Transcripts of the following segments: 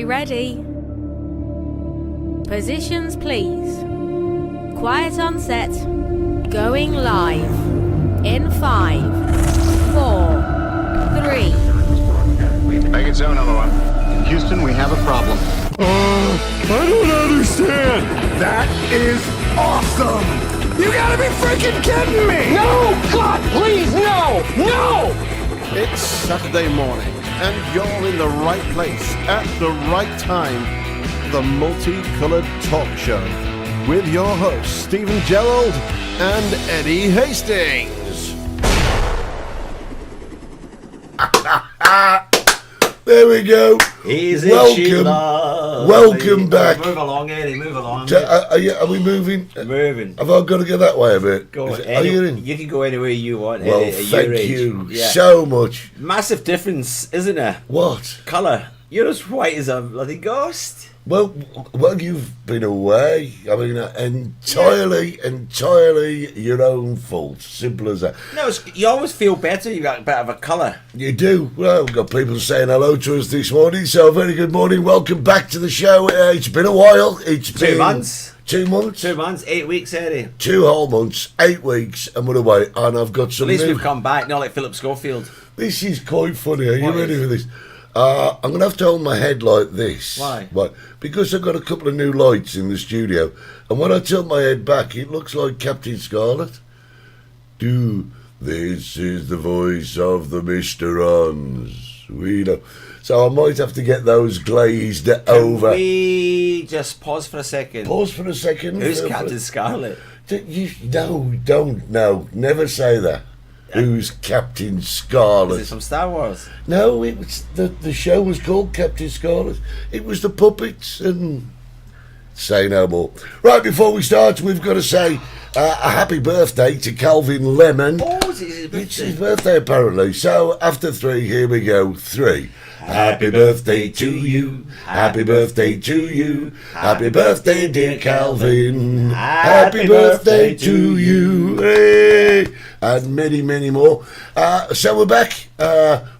ready? Positions, please. Quiet on set. Going live. In 5, 4, 3. Make it so, another one. Houston, we have a problem. I don't understand. That is awesome! You gotta be freaking kidding me! No! God, please, no! No! It's Saturday morning, and you're in the right place at the right time. The Multicoloured Talk Show with your hosts, Stephen Gerald and Eddie Hastings. There we go. Easy, welcome back. Move along, Eddie. Move along. Are we moving? Moving. Have I got to go that way a bit? Go. Are you in? You can go anywhere you want. Well, Eddie, at thank your age. you Yeah. so much. Massive difference, isn't there? What? Colour. You're as white as a bloody ghost. Well, you've been away. I mean, entirely your own fault. Simple as that. No, you always feel better. You got a bit of a colour. You do. Well, we've got people saying hello to us this morning, so a very good morning. Welcome back to the show. It's been a while. It's been 2 months. 2 months? 2 months, 8 weeks, Eddie. 2 whole months, 8 weeks, and we're away. And I've got some At least new... we've come back, not like Philip Schofield. This is quite funny. Are you What ready is? for this? I'm going to have to hold my head like this. Why? Right, because I've got a couple of new lights in the studio, and when I tilt my head back, it looks like Captain Scarlet. This is the voice of the Mr. We know. So I might have to get those glazed over. We just pause for a second. Pause for a second. Who's Captain Scarlet? No, never say that. Who's Captain Scarlet? Is it from Star Wars? No, it was the show was called Captain Scarlet. It was the puppets and say no more. Right, before we start, we've got to say a happy birthday to Calvin Lemon. Oh, it's his birthday. It's his birthday apparently. So after 3, here we go. 3. Happy birthday to you. Happy birthday to you. Happy birthday, dear Calvin. Happy birthday to you. Hey. And many, many more. So we're back.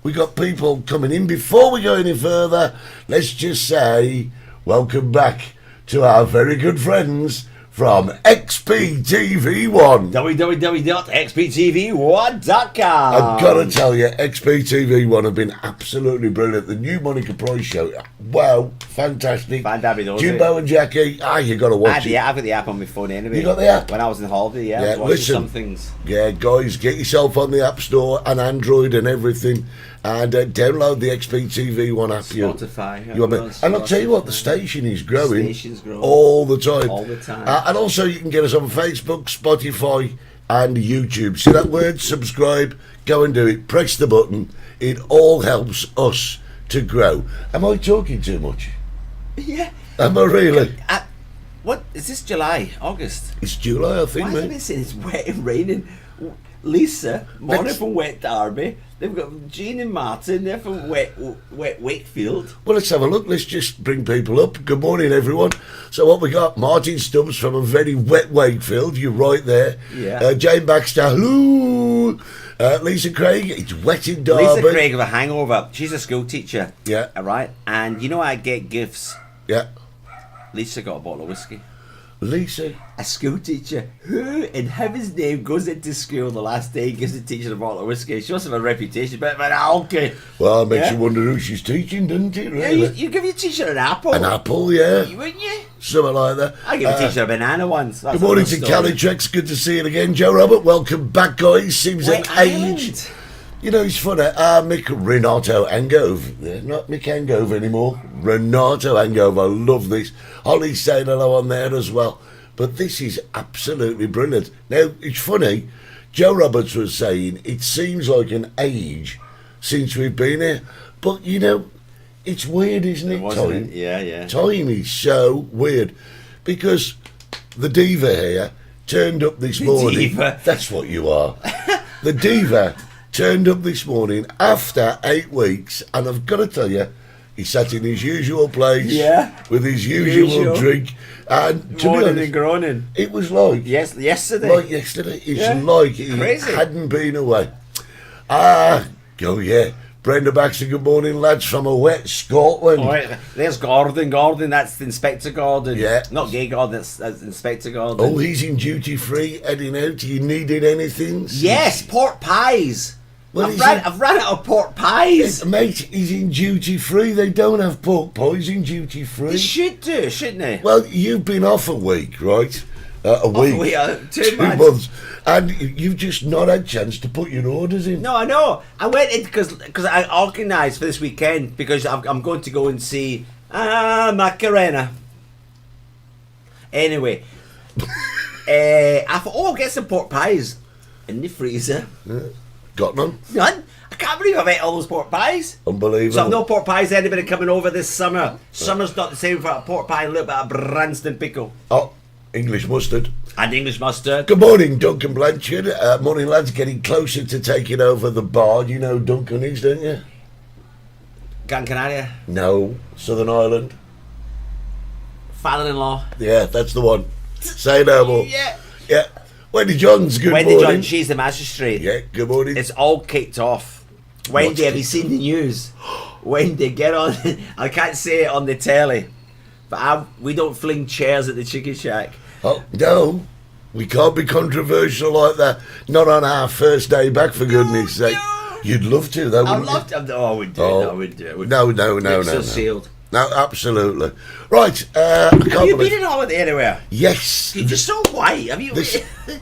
We got people coming in. Before we go any further, let's just say welcome back to our very good friends from XPTV1. www.xptv1.com. I've got to tell you, XPTV1 have been absolutely brilliant. The new Monica Price show, wow, fantastic. Jimbo and Jackie, you got to watch it. I've got the app on my phone anyway. You got the app? When I was on holiday, I was watching some things. Yeah, guys, get yourself on the App Store and Android and everything, and download the XPTV1 app. Spotify. And I'll tell you what, the station is growing. The station's growing. All the time. All the time. And also you can get us on Facebook, Spotify and YouTube. See that word, subscribe? Go and do it. Press the button. It all helps us to grow. Am I talking too much? Yeah. Am I really? What is this? July, August? It's July, I think, Why mate. have they saying it's wet and raining? Lisa, Mona from Wet Derby. They've got Jean and Martin. They're from Wet Wakefield. Well, let's have a look. Let's just bring people up. Good morning, everyone. So what we got? Martin Stubbs from a very wet Wakefield. You're right there. Yeah. Jane Baxter. Hello. Lisa Craig. It's wet in Derby. Lisa Craig of a hangover. She's a school teacher. Yeah. All right. And you know I get gifts. Yeah. Lisa got a bottle of whiskey. Lisa. A school teacher who, in heaven's name, goes into school the last day and gives the teacher a bottle of whiskey. She must have a reputation, but an alky. Well, it makes you wonder who she's teaching, doesn't it? Really? Yeah, you give your teacher an apple. An apple, yeah. Wouldn't you? Something like that. I gave a teacher a banana once. That's Good morning to another story. Calitrex. Good to see you again. Joe Robert, welcome back, guys. Seems Wet an Island. age. You know, it's funny. Mick Renato Angove. Not Mick Angove anymore. Renato Angove. I love this. Holly's saying hello on there as well. But this is absolutely brilliant. Now, it's funny. Joe Roberts was saying it seems like an age since we've been here. But, you know, it's weird, isn't it, Wasn't time? it? Yeah. Time is so weird. Because the diva here turned up this morning. Diva. That's what you are. The diva turned up this morning after 8 weeks, and I've got to tell you, he sat in his usual place with his usual drink, and to be honest, and groaning. it was like yesterday. Like yesterday, it's like he Crazy. hadn't been away. Brenda Baxter, good morning, lads, from a wet Scotland. All right, there's Gordon. Gordon, that's Inspector Gordon. Yeah. Not gay Gordon, that's Inspector Gordon. Oh, he's in duty free, heading out. You needed anything? Yes, pork pies. Well, I've ran out of pork pies. Mate, he's in duty free. They don't have pork pies in duty free. They should do, shouldn't they? Well, you've been off a week, right? A week. 2 months. And you've just not had a chance to put your orders in. No, I know. I went in because I organised for this weekend because I'm going to go and see Macarena. Anyway, I thought, I'll get some pork pies in the freezer. Yeah. Got none? None. I can't believe I've ate all those pork pies. Unbelievable. So I've no pork pies. Anybody coming over this summer? Summer's not the same for a pork pie and a little bit of Branston pickle. Oh, English mustard. And English mustard. Good morning, Duncan Blanchard. Morning, lads. Getting closer to taking over the bar. You know Duncan is, don't you? Gran Canaria. No. Southern Ireland. Father-in-law. Yeah, that's the one. Say no more. Yeah. Yeah. Wendy Johns, good Wendy morning. John, she's the magistrate. Yeah, good morning. It's all kicked off. Wendy, have you seen the news? Wendy, get on. I can't say it on the telly, but we don't fling chairs at the chicken shack. Oh, no. We can't be controversial like that. Not on our first day back, for goodness sake. no. You'd love to, though, I'd wouldn't love to. Oh, I would do it. Oh. No, I would do it. No. Lips are No, sealed. no, absolutely. Right, I Have can't you believe... been in holiday anywhere? Yes. You're just so white. Have you?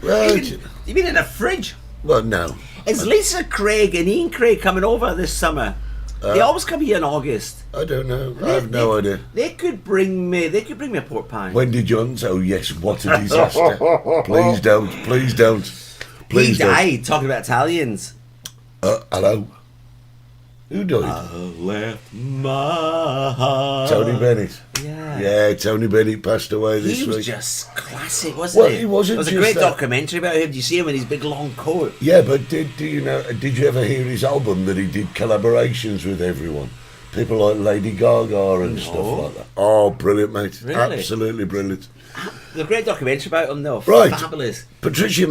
Well, you've been in a fridge. Well, no. Is Lisa Craig and Ian Craig coming over this summer? They always come here in August. I don't know. I have no idea. They could bring me. They could bring me a pork pie. Wendy Johns, oh yes, what a disaster. Please don't. Please don't. Please He died talking about Italians. Hello? Who died? I left my heart. Tony Bennett. Yeah. Yeah, Tony Bennett passed away this He was week. just classic, wasn't Well, he? he wasn't There was a just great that. documentary about him. Do you see him in his big long coat? Yeah, but did you ever hear his album that he did collaborations with everyone? People like Lady Gaga and stuff like that. Oh, brilliant, mate. Really? Absolutely brilliant. There's a great documentary about him, though. Right. Fabulous. Patricia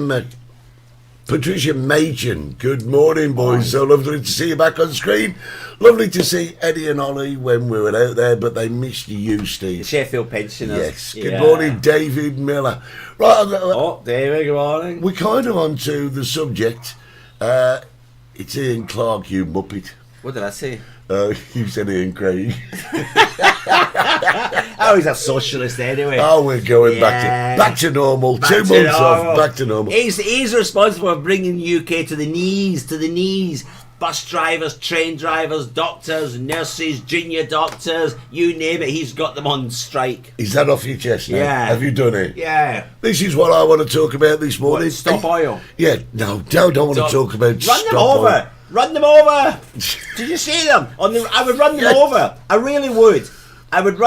Machen, good morning, boys. So lovely to see you back on screen. Lovely to see Eddie and Ollie when we were out there, but they missed you, Steve. Sheffield pensioners. Yes. Good Yeah. morning, David Miller. Right, Oh, David, good morning. we're kind of on to the subject. It's Ian Clark, you muppet. What did I say? You said Ian Craig. Oh, he's a socialist anyway. Oh, we're going Yeah. back to normal. Back 2 to months normal. off, back to normal. He's responsible for bringing UK to the knees, Bus drivers, train drivers, doctors, nurses, junior doctors, you name it, he's got them on strike. Is that off your chest now? Yeah. Have you done it? Yeah. This is what I want to talk about this morning. What, stop oil? Yeah, no, don't want to talk about Run stop them over. oil. Run them over. Did you see them? I would run them Yes. over. I really would. I would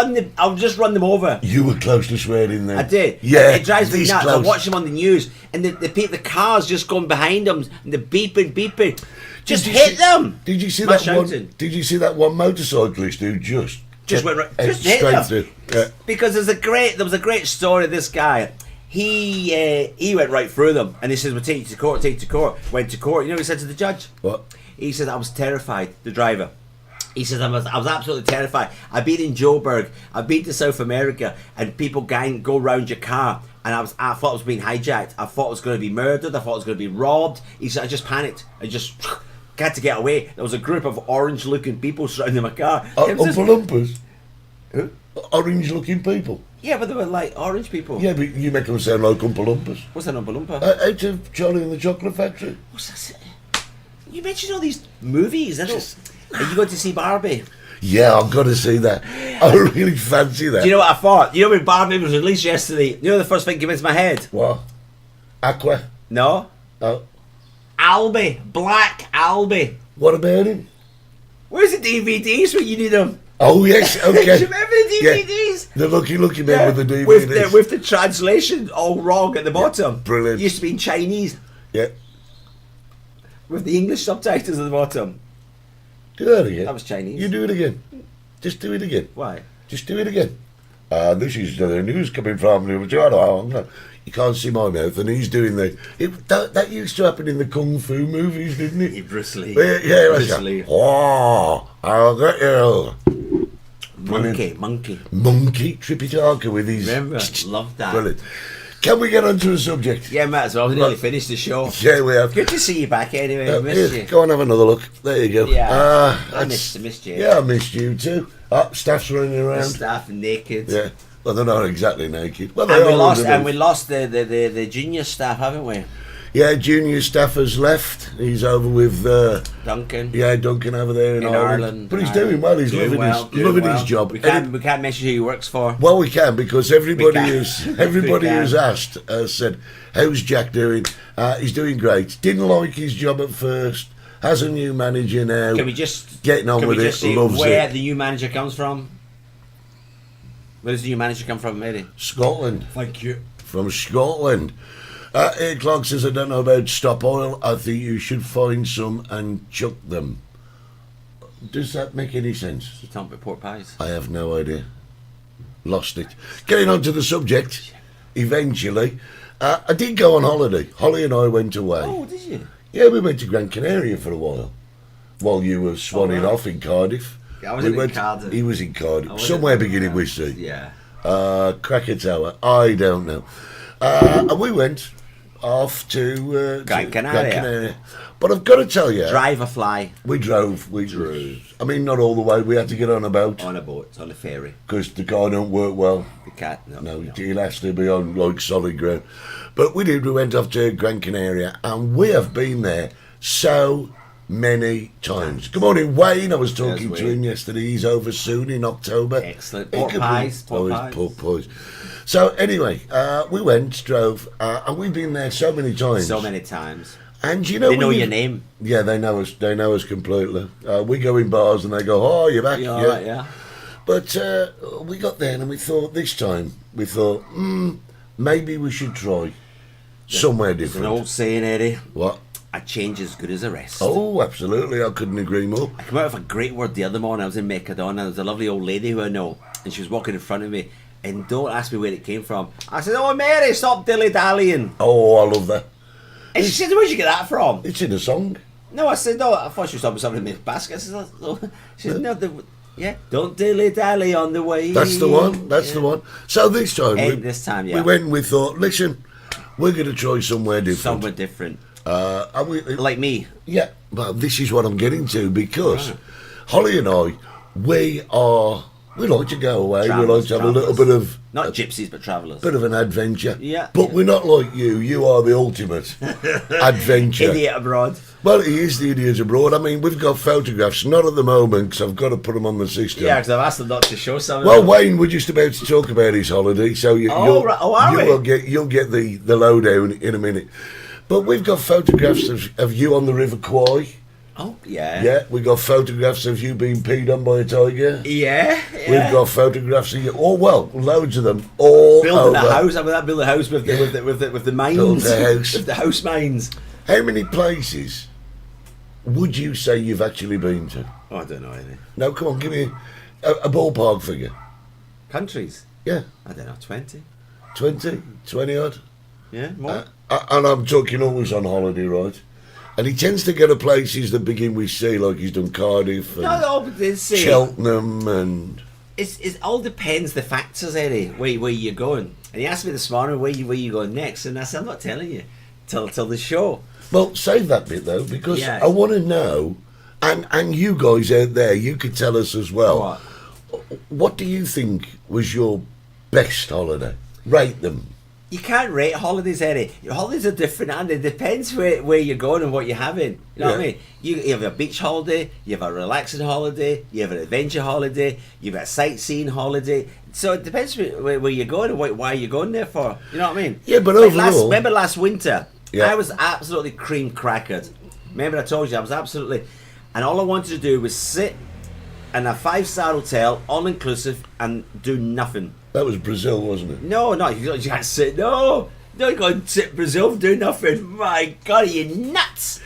just run them over. You were close to swearing then. I did. Yeah, It drives me this nuts. I close. watch them on the news, and the cars just going behind them, and they're beeping. Just Did you hit see- them. Did you see Not that one? shouting. Did you see that one motorcyclist who just Went right, kept just hit straight them. through? Yeah. Because there was a great story of this guy. He went right through them, and he says, "We'll take you to court. Take you to court." Went to court. You know what he said to the judge? What? He said, "I was terrified." The driver. He says, I was absolutely terrified. I've been in Joburg, I've been to South America, and people go round your car, and I thought I was being hijacked. I thought I was going to be murdered. I thought I was going to be robbed. He said, I just panicked. I just had to get away. There was a group of orange-looking people surrounding my car. It was just- Oompa Loompas? Who? Orange-looking people? Yeah, but they were like orange people. Yeah, but you make them sound like Oompa Loompas. What's that, Oompa Loompa? Out of Charlie and the Chocolate Factory. What's that? You mentioned all these movies. Are you going to see Barbie? Yeah, I've got to see that. I really fancy that. Do you know what I thought? You know when Barbie was released yesterday, you know the first thing came into my head? What? Aqua? No? Oh. Albie. Black Albie. What about him? Where's the DVDs when you need them? Oh, yes, Do okay. you remember the DVDs? Yeah. The lucky man with the DVDs. With the translation all wrong at the bottom. Brilliant. Used to be in Chinese. Yeah. With the English subtitles at the bottom. Do that again. That was Chinese. You do it again. Just do it again. Why? Just do it again. This is the news coming from you can't see my mouth, and he's doing that used to happen in the kung fu movies, didn't it? Bruce Lee. Yeah, Bruce Lee. Oh, I'll get you. Monkey Tripitaka with his. Remember, love that. Brilliant. Can we get on to the subject? Yeah, might as well. We've nearly finished the show. Yeah, we have. Good to see you back anyway. I missed you. Go and have another look. There you go. Yeah, I missed you. Yeah, I missed you too. Staff's running around. The staff naked. Yeah. Well, they're not exactly naked. Well, we lost the junior staff, haven't we? Yeah, junior staff has left. He's over with Duncan. Yeah, Duncan over there in Ireland. But he's doing well. He's loving his job. We can't mention who he works for. Well, we can, because everybody who's asked has said, "How's Jack doing?" He's doing great. Didn't like his job at first. Has a new manager now. Can we just getting on with it? See loves where it. the new manager comes from? Where does the new manager come from, Eddie? Scotland. Thank you. From Scotland. Ian Clark says, I don't know about stop oil. I think you should find some and chuck them. Does that make any sense? You're talking about pork pies? I have no idea. Lost it. Getting on to the subject, eventually. I did go on holiday. Holly and I went away. Oh, did you? Yeah, we went to Gran Canaria for a while you were swanning off in Cardiff. I was in Cardiff. He was in Cardiff. Somewhere beginning with C. Yeah. Krakatoa. I don't know. And we went off to Gran Canaria. But I've got to tell you, drive or fly? We drove. I mean, not all the way. We had to get on a boat. On a ferry. Because the car don't work well. The cat, no. He'll have to be on like solid ground. But we did. We went off to Gran Canaria, and we have been there so many times. Good morning, Wayne. I was talking to him yesterday. He's over soon in October. Excellent. Pork pies. Pork pies. So anyway, we went, drove, and we've been there so many times. And you know, they know your name. Yeah, they know us. They know us completely. We go in bars and they go, "Oh, you're back." Yeah, right, yeah. But we got there and we thought this time maybe we should try somewhere different. There's an old saying, Eddie. What? A change is good as a rest. Oh, absolutely. I couldn't agree more. I came out with a great word the other morning. I was in Mercadona. There was a lovely old lady who I know, and she was walking in front of me. And don't ask me where it came from. I said, "Oh, Mary, stop dilly-dallying." Oh, I love that. And she said, "Where'd you get that from?" It's in a song. No, I said, "No." I thought she was talking something in my basket. I said, "No." She said, "No, don't dilly-dally on the way." That's the one. That's the one. So this time, we went and we thought, listen, we're going to try somewhere different. Somewhere different. Like me. Yeah. Well, this is what I'm getting to, because Holly and I, we like to go away. We like to have a little bit of... Not gypsies, but travellers. Bit of an adventure. Yeah. But we're not like you. You are the ultimate adventure. Idiot abroad. Well, he is the idiot abroad. I mean, we've got photographs. Not at the moment, because I've got to put them on the system. Yeah, because I've asked them not to show some. Well, Wayne, we're just about to talk about his holiday, so you'll get the lowdown in a minute. But we've got photographs of you on the River Kwai. Oh, yeah. Yeah, we've got photographs of you being peed on by a tiger. Yeah. We've got photographs of you. Oh, well, loads of them. All building over. a house. I mean, that build a house with the mines. Build a house. With the house mines. How many places would you say you've actually been to? Oh, I don't know anything. No, come on, give me a ballpark figure. Countries? Yeah. I don't know, 20? 20 odd? Yeah, more. And I'm talking always on holiday, right? And he tends to go to places that begin with C, like he's done Cardiff and Cheltenham and... It all depends, the factors, Eddie, where you're going. And he asked me this morning where you going next, and I said, I'm not telling you till the show. Well, save that bit, though, because I want to know, and you guys out there, you could tell us as well, what do you think was your best holiday? Rate them. You can't rate holidays, Eddie. Holidays are different, and it depends where you're going and what you're having. You know what I mean? You have a beach holiday, you have a relaxing holiday, you have an adventure holiday, you've got a sightseeing holiday. So it depends where you're going and why you're going there for. You know what I mean? Yeah, but overall... Remember last winter? I was absolutely cream crackered. Remember I told you I was absolutely... And all I wanted to do was sit in a 5-star hotel, all-inclusive, and do nothing. That was Brazil, wasn't it? No, you can't sit. No, you can't sit in Brazil, do nothing. My God, are you nuts?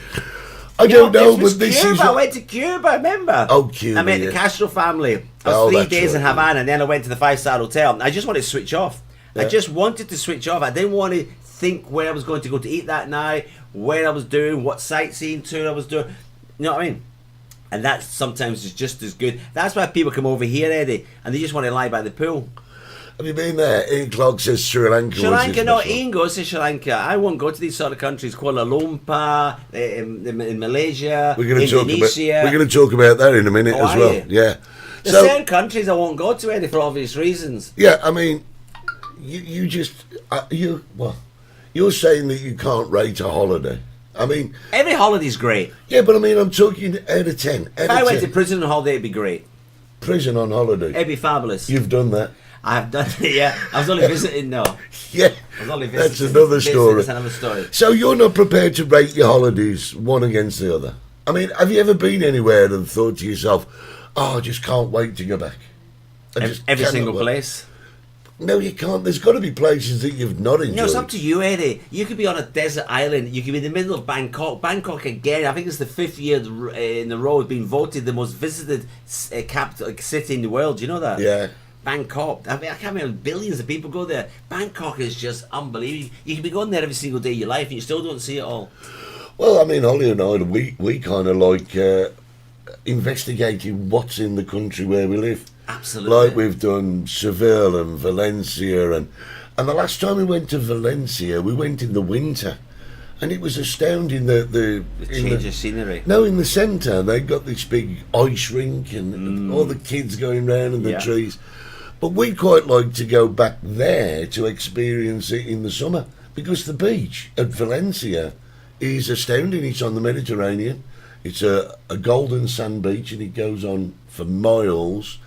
I don't know, This was but this Cuba. is. I went to Cuba, remember? Oh, Cuba, I met yeah. the Castro family. I Oh, was 3 that's days in right, Havana, and then I went to the 5-star hotel. I just wanted to switch off. I Yeah. just wanted to switch off. I didn't want to think where I was going to go to eat that night, where I was doing, what sightseeing tour I was doing. You know what I mean? And that sometimes is just as good. That's why people come over here, Eddie, and they just want to lie by the pool. Have you been there? Ian Clark says Sri Lanka. Sri was Lanka, his no, special. Ian goes to Sri Lanka. I won't go to these sort of countries. Kuala Lumpur, in Malaysia, We're going to talk about. Indonesia. We're going to talk about that in a minute Oh, as are well. you? Yeah. There's certain countries I won't go to, Eddie, for obvious reasons. Yeah, I mean, you just you're saying that you can't rate a holiday. I mean, Every holiday's great. yeah, but I mean, I'm talking out of 10. If I went to prison on holiday, it'd be great. prison on holiday, It'd be fabulous. you've done that. I've done it, yeah. I was only visiting, though. Yeah, I was only that's visiting. another Visiting, story. That's another story. So you're not prepared to rate your holidays one against the other. I mean, have you ever been anywhere and thought to yourself, "Oh, I just can't wait to go back"? I just Every cannot single wait. place. No, you can't. There's got to be places that you've not enjoyed. No, it's up to you, Eddie. You could be on a desert island. You could be in the middle of Bangkok. Bangkok again. I think it's the 5th year in a row being voted the most visited capital city in the world. Do you know that? Yeah. Bangkok. I mean, I can't remember. Billions of people go there. Bangkok is just unbelievable. You can be going there every single day of your life, and you still don't see it all. Well, I mean, Holly and I, we kind of like investigating what's in the country where we live. Absolutely. Like we've done Seville and Valencia, and the last time we went to Valencia, we went in the winter, and it was astounding The change of scenery. No, in the centre they got this big ice rink and all the kids going round and the Yeah. trees. But we'd quite like to go back there to experience it in the summer, because the beach at Valencia is astounding. It's on the Mediterranean. It's a golden sand beach, and it goes on for miles.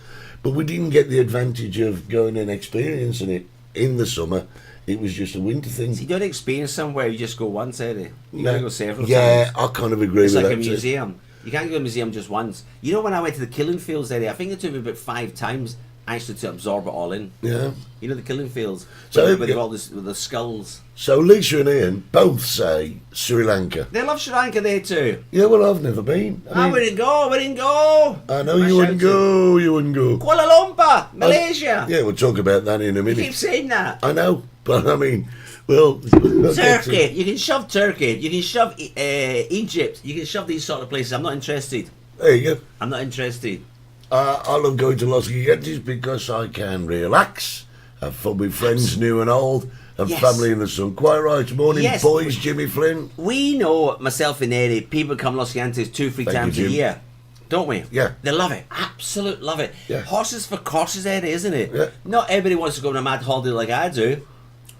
But we didn't get the advantage of going and experiencing it in the summer. It was just a winter thing. So you don't experience somewhere, you just go once, Eddie. You gotta go several Yeah, times. I kind of agree It's with like that a too. museum. You can't go to a museum just once. You know, when I went to the Killing Fields, Eddie, I think it took me about 5 times actually to absorb it all in. Yeah. You know the Killing Fields? So, with yeah. all this, with the skulls. So Lisa and Ian both say Sri Lanka. They love Sri Lanka there too. Yeah, well, I've never been. I wouldn't go, we didn't go. I know you wouldn't go. You wouldn't go. Kuala Lumpur, Malaysia. Yeah, we'll talk about that in a You minute. keep saying that. I know, but I mean, well, Turkey. You can shove Turkey. You can shove Egypt. You can shove these sort of places. I'm not interested. There you go. I'm not interested. I love going to Los Gigantes because I can relax, have fun with friends new and old, and Yes. family in the sun. Quite right. Morning, Yes. boys. Jimmy Flynn. We know, myself and Eddie, people come Los Gigantes 2-3 Thank times you, a Jim. year. Don't we? Yeah. They love it. Absolute love it. Yeah. Horses for courses, Eddie, isn't it? Yeah. Not everybody wants to go on a mad holiday like I do.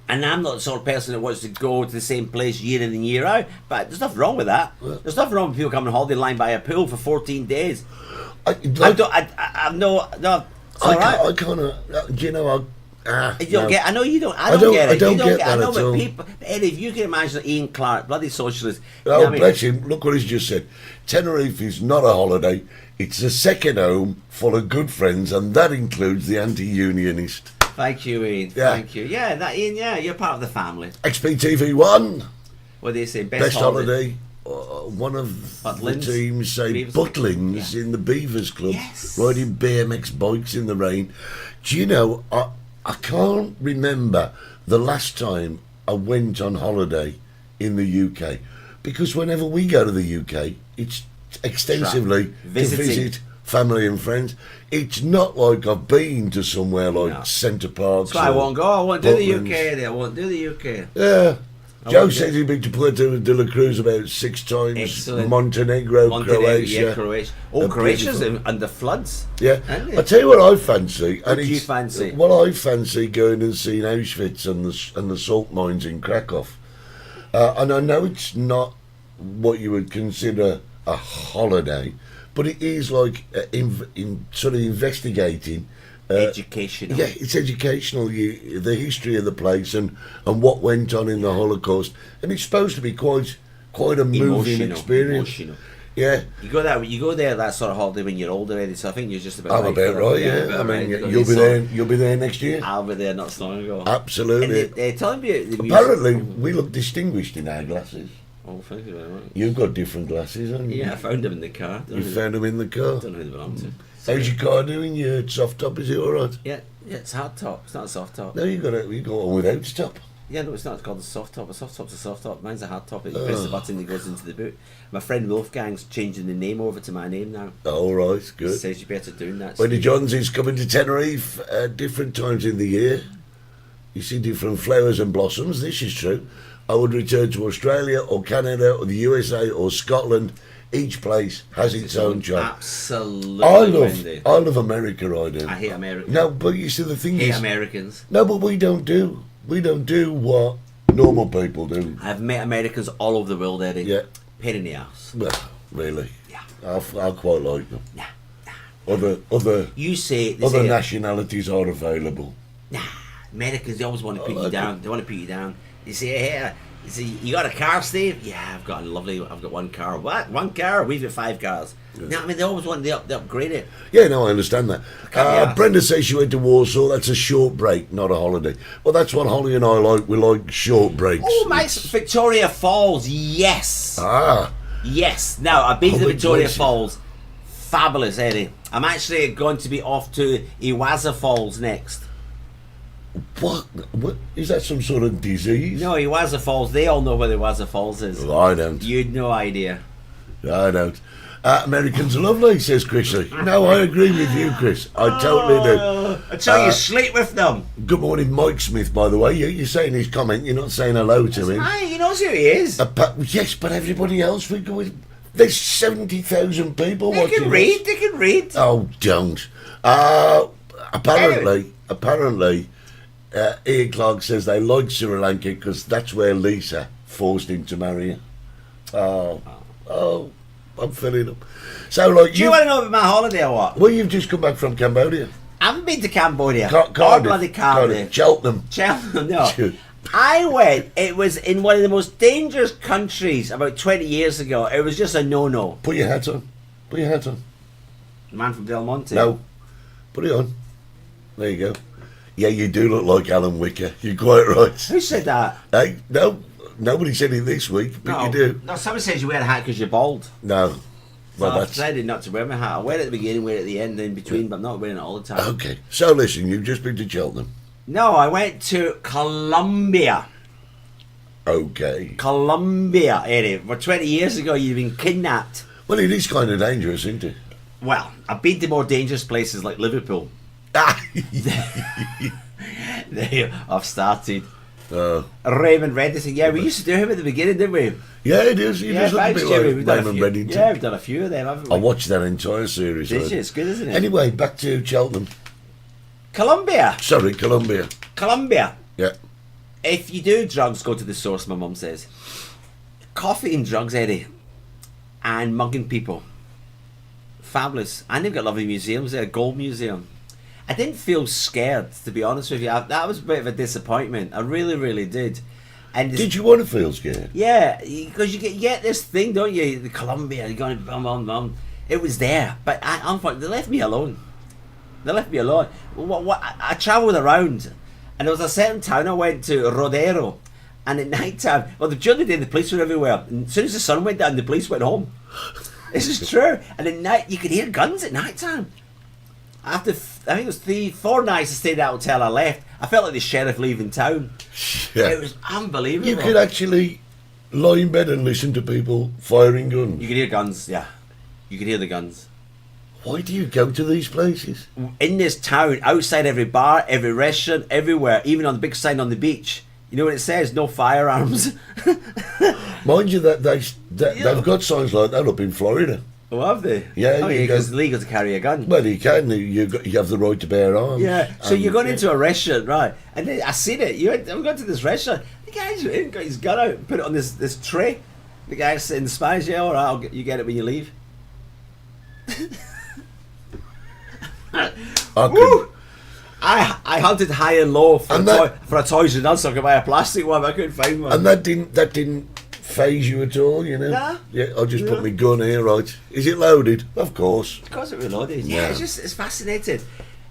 And I'm not the sort of person that wants to go to the same place year in and year out. But there's nothing wrong with that. Yeah. There's nothing wrong with people coming on holiday lying by a pool for 14 days. I'm no, it's all right. I kind of, do you know, You don't no. get. I know you don't. I I don't get it. don't You don't get get. I that know, at but all. people. Eddie, if you can imagine Ian Clark, bloody socialist. you know Oh, what I mean? bless him. Look what he's just said. Tenerife is not a holiday. It's a second home full of good friends, and that includes the anti-unionist. Thank you, Ian. Yeah. Thank you. Yeah, that Ian. Yeah, you're part of the family. XPTV1, What do you say? best holiday. One of Butlins? the teams say Beavers? Butlins Yeah. in the Beavers Club, Yes. riding BMX bikes in the rain. Do you know, I can't remember the last time I went on holiday in the UK, because whenever we go to the UK, it's extensively to Visiting. visit family and friends. It's not like I've been to somewhere like No. Centre Park. That's why I won't go. I won't do the UK, Eddie. I won't do the UK. Yeah. I Joe won't says do- he's been to Puerto de la Cruz about 6 times. Excellent. Montenegro, Croatia. Yeah, Croatia. Oh, A Croatia's beautiful- under floods. Yeah. Isn't it? I'll tell you what I fancy. What do you it's- fancy? Well, I fancy going and seeing Auschwitz and the salt mines in Krakow. And I know it's not what you would consider a holiday, but it is like in sort of investigating. Educational. Yeah, it's educational. The history of the place and what went on in the Holocaust, and it's supposed to be quite a moving experience. Emotional. Yeah, You go there that sort of holiday when you're older, Eddie. So I think you're just about. I'm right about for it. right. Yeah, about I mean, right. you'll be So there. You'll be there next year. I'll be there not so long ago. Absolutely. And they telling me the music- Apparently, we look distinguished in our glasses. Oh, thank you very much. You've got different glasses, haven't you? Yeah, I found them in the car. You found them in the car? Don't know who they belong to. How's your car doing? Your soft top, is it alright? Yeah, it's hard top. It's not a soft top. No, you got one without top. Yeah, no, it's not called a soft top. A soft top's a soft top. Mine's a hard top. You press the button, it goes into the boot. My friend Wolfgang's changing the name over to my name now. Alright, He good. says you better doing that. When the Johns is coming to Tenerife at different times in the year, you see different flowers and blossoms. This is true. I would return to Australia or Canada or the USA or Scotland. Each place has its own charm. Absolutely. I love America, I do. I hate America. No, but you see the thing hate is, Americans. no, but we don't do what normal people do. I've met Americans all over the world, Eddie. Yeah. Pain in the ass. Well, really. Yeah. I quite like them. Nah. Other You say nationalities are available. Nah. Americans, they always want to put you like down. They want to put you down. You say, hey, you got a car, Steve? Yeah, I've got one car. What? One car? We've got 5 cars. Yeah. No, I mean, they always want to upgrade it. Yeah, no, I understand that. Yes. Brenda says she went to Warsaw. That's a short break, not a holiday. Well, that's what Holly and I like. We like short breaks. Oh, nice. Victoria Falls, yes. Yes. Now, I've been to Victoria Falls. Fabulous, Eddie. I'm actually going to be off to E01 Falls next. What is that? Some sort of disease? No, E01 Falls. They all know where E01 Falls is. Well, I don't. You'd no idea. I don't. Americans are lovely, says Chrissy. No, I agree with you, Chris. I totally do. I tell you, sleep with them. Good morning, Mike Smith, by the way. You're saying his comment. You're not saying hello to him. Aye, he knows who he is. Yes, but everybody else, there's 70,000 people watching. They can read. Oh, don't. Apparently, Ian Clark says they like Sri Lanka because that's where Lisa forced him to marry her. Oh, I'm filling up. So, like, Do you want to know about my holiday or what? Well, you've just come back from Cambodia. I haven't been to Cambodia. Cardiff. Cheltenham. No. I went. It was in one of the most dangerous countries about 20 years ago. It was just a no-no. Put your hat on. Man from Del Monte. No. Put it on. There you go. Yeah, you do look like Alan Wicker. You're quite right. Who said that? Hey, no. Nobody said it this week, but you do. No, someone says you wear a hat because you're bald. No. Well, I've decided not to wear my hat. I wear it at the beginning, wear it at the end, in between, but I'm not wearing it all the time. Okay. So, listen, you've just been to Cheltenham. No, I went to Colombia. Okay. Colombia, Eddie. For 20 years ago, you've been kidnapped. Well, it is kind of dangerous, isn't it? Well, I've been to more dangerous places like Liverpool. There, I've started. Raymond Reddington. Yeah, we used to do him at the beginning, didn't we? Yeah, it is. He does look a bit like Raymond Reddington. Yeah, we've done a few of them, haven't we? I watched that entire series. Did you? It's good, isn't it? Anyway, back to Cheltenham. Colombia. Sorry, Colombia. Yeah. If you do drugs, go to the source, my mum says. Coffee and drugs, Eddie. And mugging people. Fabulous. And they've got lovely museums there, Gold Museum. I didn't feel scared, to be honest with you. That was a bit of a disappointment. I really, really did. And did you want to feel scared? Yeah, because you get this thing, don't you? The Colombia, you're going, bum. It was there, but unfortunately, they left me alone. I travelled around, and there was a certain town I went to, Rodero, and at night time, during the day the police were everywhere, and as soon as the sun went down, the police went home. This is true. And at night, you could hear guns at night time. After, I think it was 3-4 nights I stayed at the hotel, I left. I felt like the sheriff leaving town. Yeah. It was unbelievable. You could actually lie in bed and listen to people firing guns. You could hear guns, yeah. You could hear the guns. Why do you go to these places? In this town, outside every bar, every restaurant, everywhere, even on the big sign on the beach, you know what it says? No firearms. Mind you, that they've got signs like that up in Florida. Oh, have they? Yeah. Because it's legal to carry a gun. Well, you can. You have the right to bear arms. Yeah. So you're going into a restaurant, right? And then I seen it. I'm going to this restaurant. The guy's got his gun out and put it on this tray. The guy's in Spanish, yeah, all right, you get it when you leave. I hunted high and low for a Toys R Us so I could buy a plastic one, but I couldn't find one. And that didn't phase you at all, you know? Nah. Yeah, I'll just put my gun here, right? Is it loaded? Of course. Of course it reloaded. Yeah, it's fascinating.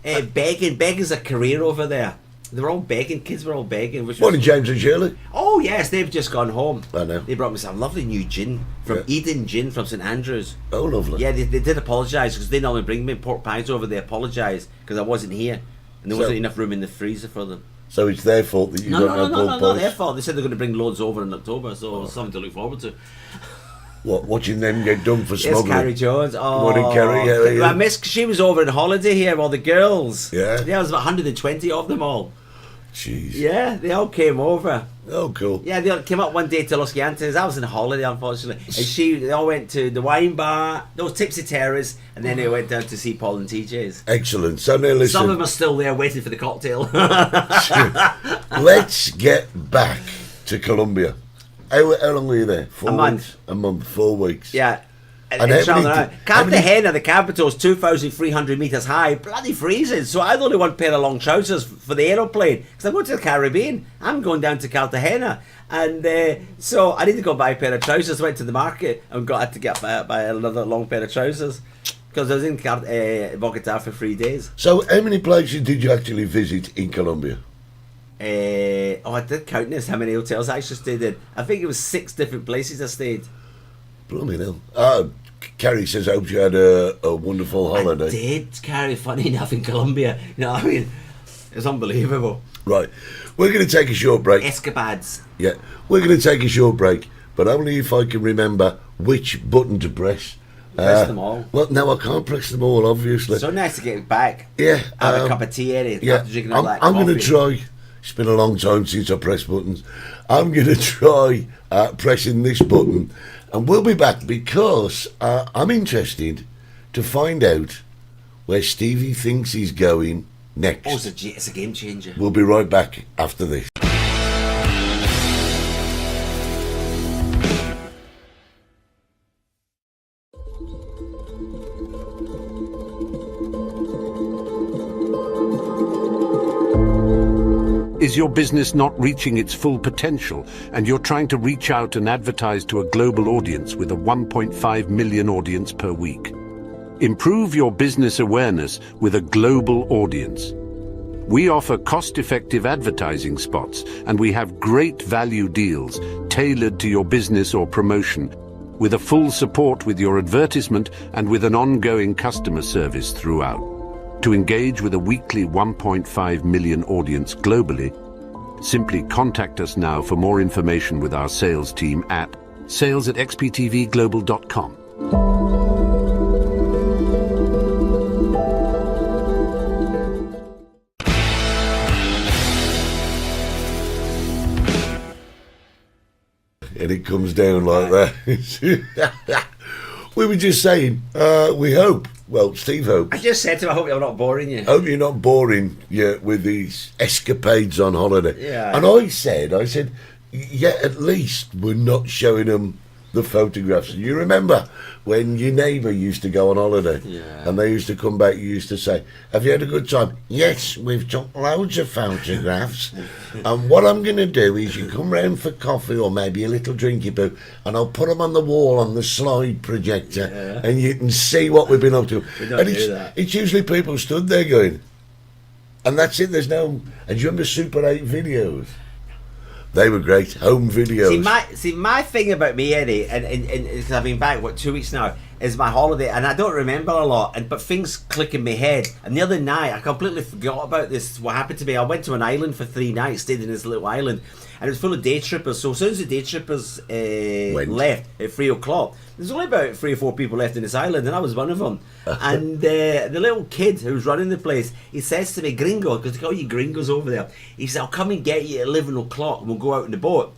Begging's a career over there. They were all begging. Kids were all begging. Morning, James and Shirley. Oh yes, they've just gone home. I know. They brought me some lovely new gin from Eden Gin from St Andrews. Oh, lovely. Yeah, they did apologise because they normally bring me pork pies over. They apologised because I wasn't here and there wasn't enough room in the freezer for them. So it's their fault that you don't have pork pies? Not their fault. They said they're going to bring loads over in October, so it's something to look forward to. What, watching them get done for Yes, smuggling? Carrie Jones. Oh, Morning, Carrie. Yeah. I miss. She was over on holiday here, all the girls. Yeah. There was about 120 of them all. Jeez. Yeah, they all came over. Oh, cool. Yeah, they all came up one day to Los Giantes. I was on holiday, unfortunately. And they all went to the wine bar, those Tipsy Terrace, and then they went down to see Paul and TJ's. Excellent. So now listen. Some of them are still there waiting for the cocktail. Let's get back to Colombia. How long were you there? 4 month. A month, 4 weeks. Yeah. And how many- Cartagena, the capital, is 2,300 metres high. Bloody freezing. So I had only one pair of long trousers for the aeroplane because I'm going to the Caribbean. I'm going down to Cartagena. And so I need to go buy a pair of trousers. Went to the market and had to get buy another long pair of trousers because I was in Bogota for 3 days. So how many places did you actually visit in Colombia? I did count this, how many hotels I actually stayed in. I think it was 6 different places I stayed. Blooming hell. Carrie says, I hope you had a wonderful holiday. I did, Carrie, funny enough, in Colombia. You know what I mean? It's unbelievable. Right. We're going to take a short break. Escapades. Yeah. We're going to take a short break, but only if I can remember which button to press. Press them all. Well, no, I can't press them all, obviously. So nice to get back. Yeah. Have a cup of tea, Eddie. Yeah. After drinking all that I'm going to coffee. try. It's been a long time since I pressed buttons. I'm going to try pressing this button, and we'll be back because I'm interested to find out where Stevie thinks he's going next. Oh, it's a game changer. We'll be right back after this. Is your business not reaching its full potential and you're trying to reach out and advertise to a global audience with a 1.5 million audience per week? Improve your business awareness with a global audience. We offer cost-effective advertising spots and we have great value deals tailored to your business or promotion with a full support with your advertisement and with an ongoing customer service throughout. To engage with a weekly 1.5 million audience globally, simply contact us now for more information with our sales team at sales@xptvglobal.com. And it comes down like that. We were just saying, we hope. Well, Steve hopes. I just said to him, I hope I'm not boring you. Hope you're not boring with these escapades on holiday. Yeah. And I said, yeah, at least we're not showing them the photographs. You remember when your neighbour used to go on holiday? Yeah. And they used to come back, you used to say, have you had a good time? Yes, we've took loads of photographs. And what I'm going to do is you come round for coffee or maybe a little drinky poo and I'll put them on the wall on the slide projector and you can see what we've been up to. We don't do that. It's usually people stood there going, and that's it, there's no... And do you remember Super 8 videos? They were great, home videos. See, my thing about me, Eddie, and because I've been back, 2 weeks now, is my holiday, and I don't remember a lot, but things click in my head. And the other night, I completely forgot about this, what happened to me. I went to an island for 3 nights, stayed in this little island, and it was full of day trippers. So as soon as the day trippers left at 3 o'clock, there's only about 3 or 4 people left in this island, and I was one of them. And the little kid who was running the place, he says to me, gringo, because they call you gringos over there, he said, I'll come and get you at 11 o'clock and we'll go out in the boat.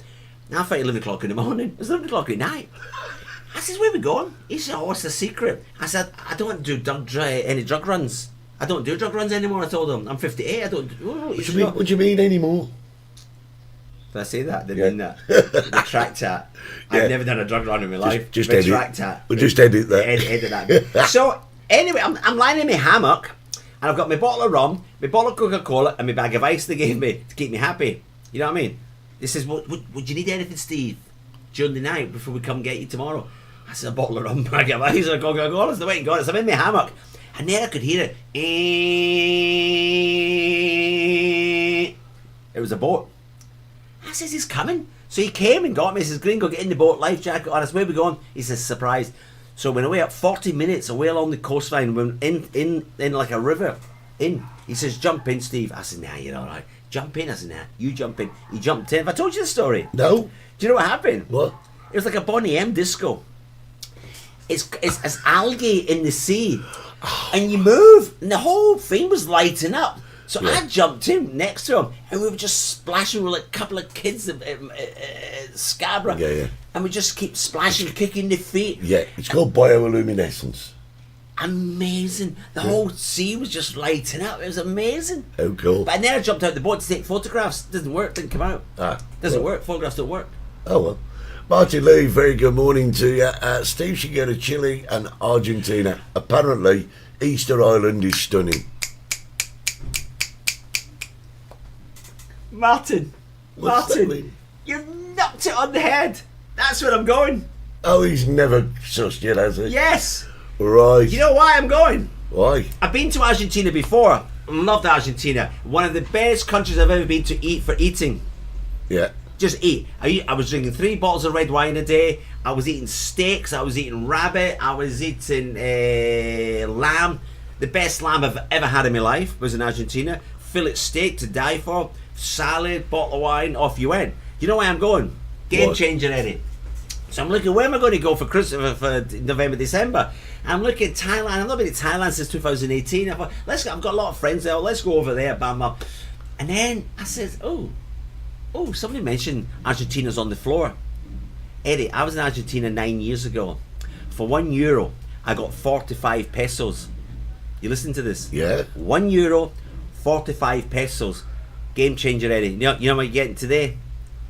Now I thought 11 o'clock in the morning. It was 11 o'clock at night. I said, where are we going? He said, oh, what's the secret? I said, I don't do any drug runs. I don't do drug runs anymore, I told him. I'm 58, I don't do... What do you mean anymore? Did I say that? Did I mean that? Retract that. I've never done a drug run in my life. Just Retract edit. that. We'll just edit that. Edit that. So, anyway, I'm lying in my hammock, and I've got my bottle of rum, my bottle of Coca-Cola, and my bag of ice they gave me to keep me happy. You know what I mean? He says, would you need anything, Steve, during the night before we come get you tomorrow? I said, a bottle of rum, bag of ice, and a Coca-Cola. That's the way it got it. So I'm in my hammock, and then I could hear it. It was a boat. I says, he's coming. So he came and got me. He says, Gringo, get in the boat, life jacket on us. Where we going? He says, surprise. So we went away up 40 minutes away along the coastline. We went in like a river. In. He says, jump in, Steve. I said, nah, you're all right. Jump in. I said, nah, you jump in. He jumped in. Have I told you the story? No. Do you know what happened? What? It was like a Bonnie M disco. It's algae in the sea. And you move. And the whole thing was lighting up. So I jumped in next to him, and we were just splashing with like a couple of kids at Scarborough. Yeah. And we just keep splashing, kicking their feet. Yeah, it's called bioluminescence. Amazing. The whole sea was just lighting up. It was amazing. Oh, cool. But then I jumped out the boat to take photographs. Doesn't work, didn't come out. Doesn't work. Photographs don't work. Oh, well. Martin Lee, very good morning to you. Steve should go to Chile and Argentina. Apparently, Easter Island is stunning. Martin, What's that mean? you knocked it on the head. That's where I'm going. Oh, he's never sussed yet, has he? Yes. Right. You know why I'm going? Why? I've been to Argentina before. Loved Argentina. One of the best countries I've ever been to eat for eating. Yeah. Just eat. I was drinking 3 bottles of red wine a day. I was eating steaks. I was eating rabbit. I was eating lamb. The best lamb I've ever had in my life was in Argentina. Fillet steak to die for. Salad, bottle of wine, off you went. You know why I'm going? Game changer, Eddie. So I'm looking, where am I going to go for Christmas, for November, December? I'm looking at Thailand. I've not been to Thailand since 2018. I thought, I've got a lot of friends there. Let's go over there, bam, bam. And then I said, oh, somebody mentioned Argentina's on the floor. Eddie, I was in Argentina 9 years ago. For €1, I got 45 pesos. You listen to this? Yeah. €1, 45 pesos. Game changer, Eddie. You know what you're getting today?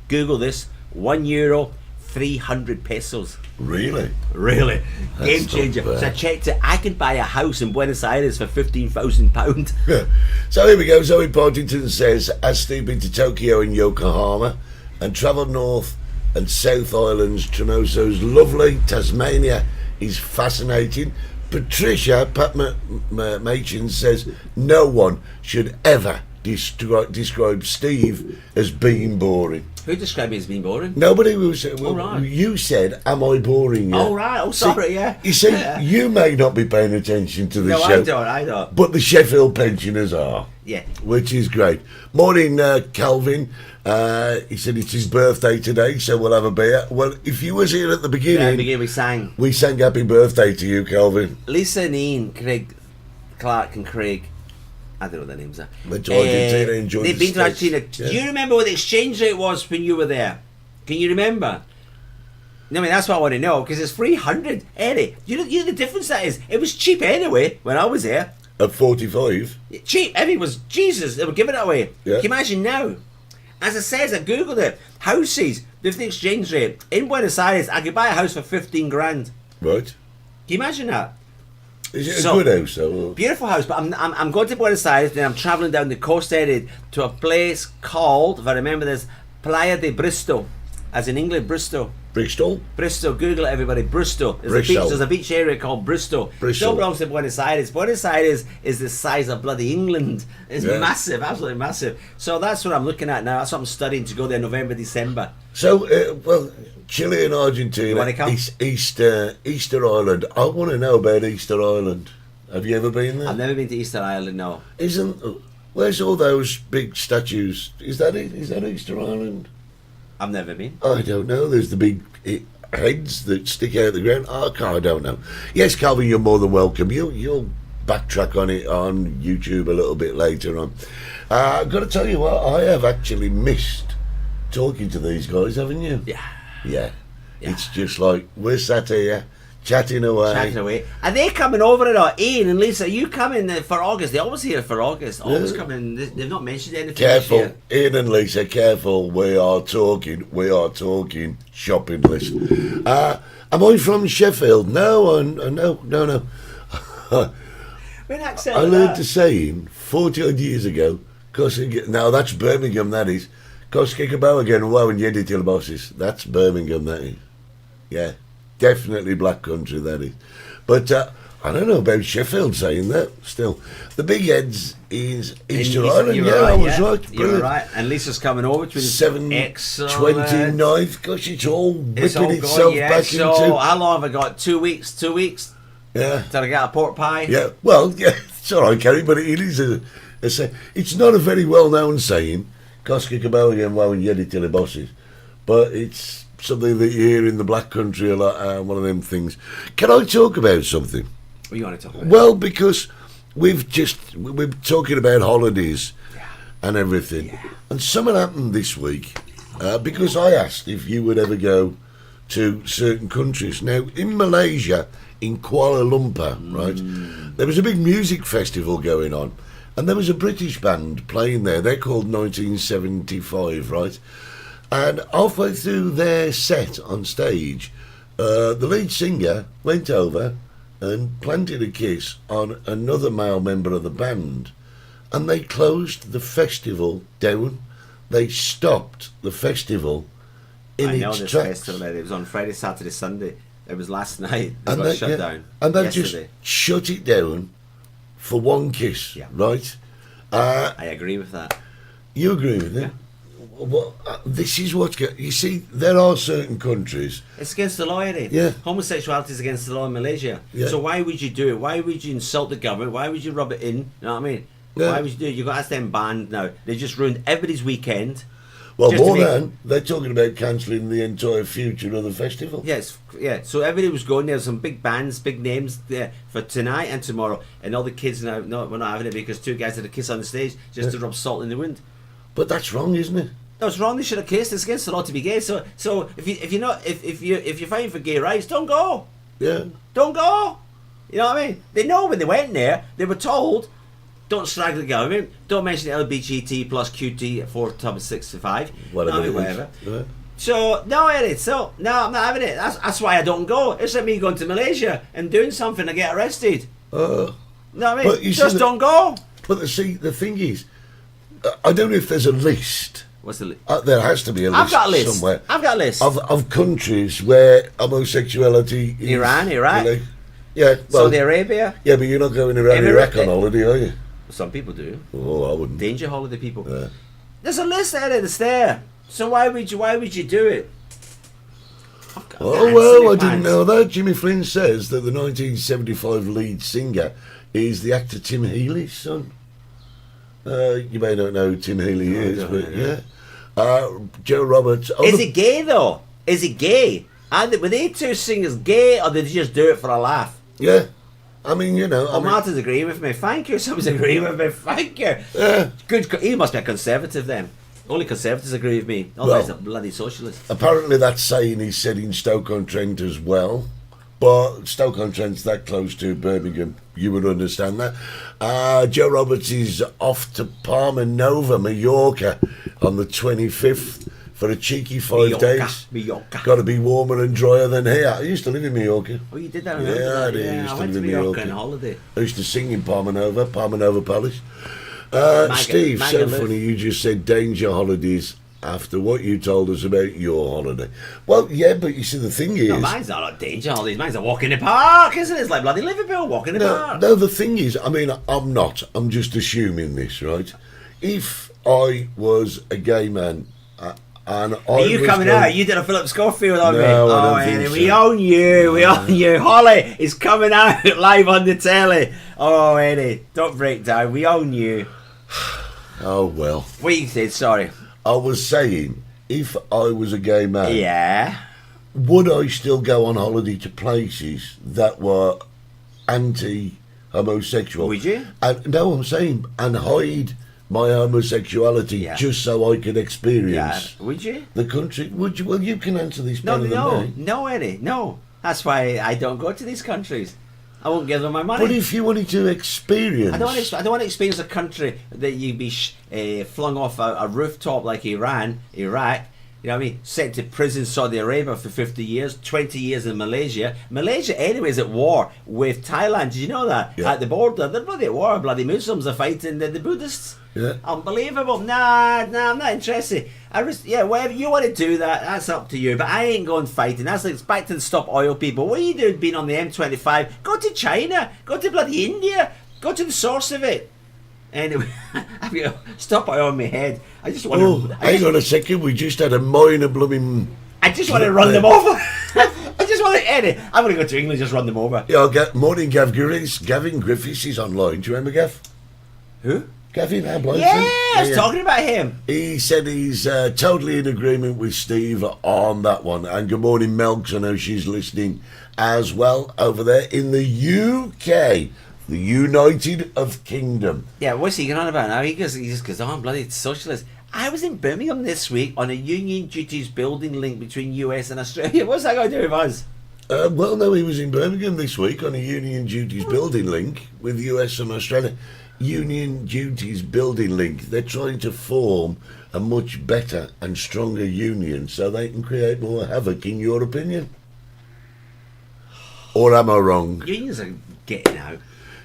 Google this. €1, 300 pesos. Really? Really? That's Game changer. not bad. So I checked it. I could buy a house in Buenos Aires for £15,000. So here we go. Zoe Partington says, has Steve been to Tokyo and Yokohama and travelled north and South Islands? Trenoso's lovely. Tasmania is fascinating. Patricia Machin says, no one should ever describe Steve as being boring. Who described me as being boring? Nobody was. Well, right. You said, "Am I boring you?" Oh right. Oh sorry. Yeah. You see, Yeah. you may not be paying attention to the No, show. I don't. But the Sheffield pensioners are. Yeah. Which is great. Morning, Calvin. He said it's his birthday today, so we'll have a beer. Well, if you was here at the beginning, We sang. we sang happy birthday to you, Calvin. Lisa and Ian, Clark and Craig. I don't know what their names are. Went to Argentina, enjoyed They've the been to Argentina. States. Yeah. Do you remember what the exchange rate was when you were there? Can you remember? I mean, that's what I want to know, because it's 300. Eddie, you know the difference that is? It was cheap anyway when I was there. At 45. Cheap. Everything was, Jesus, they were giving it away. Yeah. Can you imagine now? As I said, I googled it. Houses with the exchange rate. In Buenos Aires, I could buy a house for 15 grand. Right. Can you imagine that? Is it a So- good house, though? Beautiful house, but I'm going to Buenos Aires, then I'm travelling down the coast area to a place called, if I remember this, Playa de Bristol, as in England, Bristol. Bristol? Bristol, Google it, everybody. Bristol. Bristol. There's a beach area called Bristol. Bristol. Still belongs to Buenos Aires. Buenos Aires is the size of bloody England. It's Yeah. massive, absolutely massive. So that's what I'm looking at now. That's what I'm studying to go there November, December. So, well, Chile and Argentina, You wanna come? Easter Island. I want to know about Easter Island. Have you ever been there? I've never been to Easter Island, no. Where's all those big statues? Is that it? Is that Easter Island? I've never been. I don't know. There's the big heads that stick out of the ground. I don't know. Yes, Calvin, you're more than welcome. You'll backtrack on it on YouTube a little bit later on. I've got to tell you what, I have actually missed talking to these guys, haven't you? Yeah. It's just like, we're sat here, chatting away. Are they coming over at all? Ian and Lisa, are you coming for August? They're always here for August. Always Yeah. coming. They've not mentioned anything Careful, this year. Ian and Lisa, careful. We are talking shopping list. Am I from Sheffield? No. When accent I like learned that? a saying 40 odd years ago. Now that's Birmingham, that is. Koskikabo again, wow, and yedi till bosses. That's Birmingham, that is. Yeah, definitely black country, that is. But I don't know about Sheffield saying that. Still, the big heads is Easter And Island. you Yeah, were I was yeah. right. You were Brilliant. right. And Lisa's coming over to 29th. Gosh, it's all It's whipping all itself going, yeah. back So, into. how long have I got? 2 weeks? 2 weeks? Yeah. Till I get a pork pie? Yeah, well, yeah, it's all right, Kerry, but it is it's not a very well-known saying, Koska Kabali and Wow and Yedi Tilly Bosses, but it's something that you hear in the black country a lot, one of them things. Can I talk about something? What do you want to talk about? Well, because we're talking about holidays and everything, and something happened this week, because I asked if you would ever go to certain countries. Now, in Malaysia, in Kuala Lumpur, right, there was a big music festival going on, and there was a British band playing there. They're called 1975, right? And halfway through their set on stage, the lead singer went over and planted a kiss on another male member of the band, and they closed the festival down. They stopped the festival in I know its this tracks. festival. It was on Friday, Saturday, Sunday. It was last night. It And got they, shut yeah, down. and they yesterday. just shut it down for one kiss, Yeah. right? I agree with that. You agree with it? Well, this is what's you see. There are certain countries. It's against the law, Eddie. Yeah. Homosexuality is against the law in Malaysia. Yeah. So why would you do it? Why would you insult the government? Why would you rub it in? You know what I mean? Yeah. Why would you do it? You got to ask them banned now. They just ruined everybody's weekend. Well, Just to more make- than they're talking about cancelling the entire future of the festival. Yes, yeah. So everybody was going. There was some big bands, big names there for tonight and tomorrow, and all the kids now. No, we're not having it because two guys had a kiss on the stage just to rub salt in the wind. But that's wrong, isn't it? No, it's wrong. They should have kissed. It's against the law to be gay. So if you're fighting for gay rights, don't go. Yeah. Don't go. You know what I mean? They know when they went there. They were told, don't slag the government. Don't mention LGBT plus QT 465. Whatever. it is. Whatever. Yeah. So no, Eddie. So no, I'm not having it. That's why I don't go. It's like me going to Malaysia and doing something to get arrested. Uh, No, I But mean, you see just the- don't go. but the thing is, I don't know if there's a list. What's the? There has to be a list I've got a list. somewhere. I've got a list. Of countries where homosexuality is Iran, Iraq. illegal. Yeah, well, Saudi Arabia. yeah, but you're not going around Emirates- Iraq on holiday, are you? Some people do. Oh, I wouldn't. Danger holiday people. Yeah. There's a list there that's there. So why would you do it? I've got Oh pants, well, silly I didn't pants. know that. Jimmy Flynn says that the 1975 lead singer is the actor Tim Healy's son. You may not know who Tim Healy is, don't but know. yeah. Joe Roberts. Is it gay though? Is it gay? Were they two singers gay, or did they just do it for a laugh? Yeah. I mean, you know. Oh, Martin's agreeing with me. Thank you. Someone's agreeing with me. Thank you. Yeah. Good. He must be a conservative then. Only conservatives agree with me. Otherwise, a bloody socialist. Apparently, that saying is said in Stoke-on-Trent as well. But Stoke-on-Trent's that close to Birmingham, you would understand that. Joe Roberts is off to Palma Nova, Mallorca, on the 25th for a cheeky 5 days. Mallorca. Got to be warmer and drier than here. I used to live in Mallorca. Oh, you did that? I Yeah, remember that. I did. Yeah, Used I to went to live in Mallorca Mallorca. on holiday. I used to sing in Palma Nova Palace. Steve, so Magaluf. funny you just said danger holidays after what you told us about your holiday. Well, yeah, but you see, the thing is... No, mine's not a danger holidays. Mine's a walk in the park, isn't it? It's like bloody Liverpool, walk in the No, park. no, the thing is, I mean, I'm not. I'm just assuming this, right? If I was a gay man and I Are you was coming going- out? You did a Philip Schofield on me. No, I Oh, don't think Eddie, so. we own you. We own you. Holly is coming out live on the telly. Oh, Eddie, don't break down. We own you. Oh, well. What you said? Sorry. I was saying, if I was a gay man, Yeah. would I still go on holiday to places that were anti-homosexual? Would you? And, no, I'm saying, and hide my homosexuality Yeah. just so I could Yeah. experience Would you? the country. Would you? Well, you can answer this No, better no, than me. no, Eddie, no. That's why I don't go to these countries. I won't give them my money. But if you wanted to experience, I don't want to experience a country that you'd be flung off a rooftop like Iran, Iraq, You know what I mean? Sent to prison Saudi Arabia for 50 years, 20 years in Malaysia. Malaysia, anyway, is at war with Thailand. Did you know that? Yeah. At the border, they're bloody at war. Bloody Muslims are fighting the Buddhists. Yeah. Unbelievable. Nah, I'm not interested. Whatever you want to do that's up to you. But I ain't going fighting. That's like, it's back to the Stop Oil people. What are you doing being on the M25? Go to China. Go to bloody India. Go to the source of it. Anyway, I've got Stop Oil on my head. I just want to... Hang on a second. We just had a minor blooming... I just want to run them over. I just want to... Eddie, I'm going to go to England and just run them over. Yeah, morning, Gav Griffiths. Gavin Griffiths is online. Do you remember Gav? Who? Gavin, our bloke. Yeah, I was talking about him. He said he's totally in agreement with Steve on that one. And good morning, Melks. I know she's listening as well over there in the UK, the United of Kingdom. Yeah, what's he going on about now? He just goes, oh, I'm bloody socialist. I was in Birmingham this week on a union duties building link between US and Australia. What's that got to do with us? Well, no, he was in Birmingham this week on a union duties building link with US and Australia. Union duties building link. They're trying to form a much better and stronger union so they can create more havoc, in your opinion? Or am I wrong? Unions are getting out.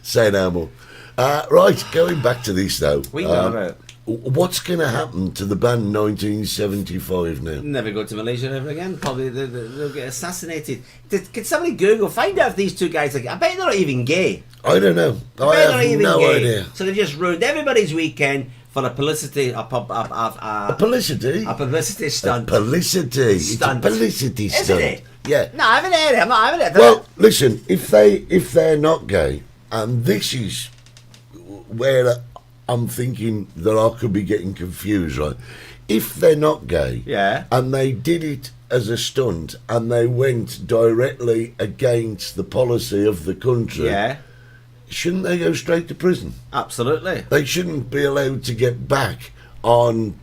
Say no more. Right, going back to this though. What are you talking about? What's going to happen to the band 1975 now? Never go to Malaysia ever again. Probably they'll get assassinated. Can somebody Google, find out if these two guys are... I bet they're not even gay. I don't know. I have no idea. So they've just ruined everybody's weekend for a publicity... A publicity? A publicity stunt. A publicity. Stunt. It's a publicity Isn't stunt. it? Yeah. No, I haven't heard it. I'm not having it. Well, listen, if they're not gay, and this is where I'm thinking that I could be getting confused, right? If they're not gay, yeah, and they did it as a stunt, and they went directly against the policy of the country, yeah, shouldn't they go straight to prison? Absolutely. They shouldn't be allowed to get back on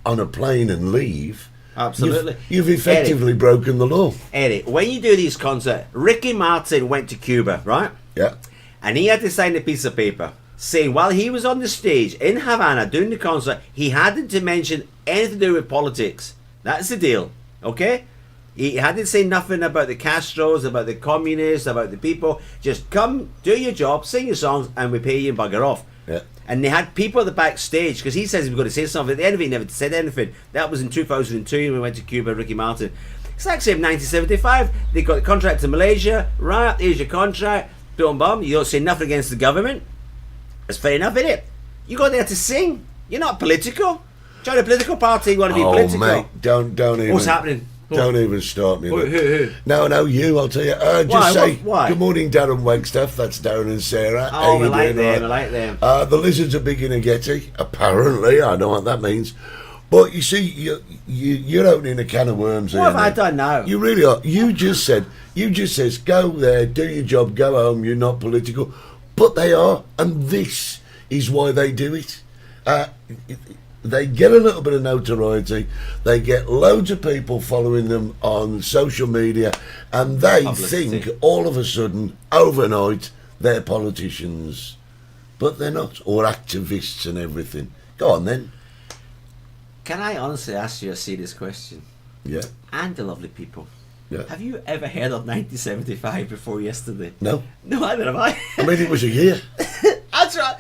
a plane and leave. Absolutely. You've effectively broken the law. Eric, when you do these concerts, Ricky Martin went to Cuba, right? Yeah. And he had to sign a piece of paper saying while he was on the stage in Havana doing the concert, he hadn't to mention anything to do with politics. That's the deal, okay? He hadn't say nothing about the Castros, about the communists, about the people. Just come, do your job, sing your songs, and we pay you and bugger off. Yeah. And they had people at the backstage, because he says he was going to say something. At the end of it, he never said anything. That was in 2002 when we went to Cuba, Ricky Martin. It's like saying 1975, they got the contract to Malaysia. Right, here's your contract. Boom, bum. You don't say nothing against the government. That's fair enough, isn't it? You go there to sing. You're not political. Join a political party, you want to be political. Oh, mate, don't even... What's happening? Don't even start me. Who? No, you, I'll tell you. Why? Say, Why? Good morning, Darren Wagstaff. That's Darren and Sarah. Oh, I like them. The lizards are big in a Getty, apparently. I know what that means. But you see, you're opening a can of worms here. What have I done now? You really are. You just says, go there, do your job, go home, you're not political. But they are, and this is why they do it. They get a little bit of notoriety, they get loads of people following them on social media, and they think all of a sudden, overnight, they're politicians. But they're not, or activists and everything. Go on then. Can I honestly ask you a serious question? Yeah. And the lovely people. Yeah. Have you ever heard of 1975 before yesterday? No. No, either have I. I mean, it was a year. That's right.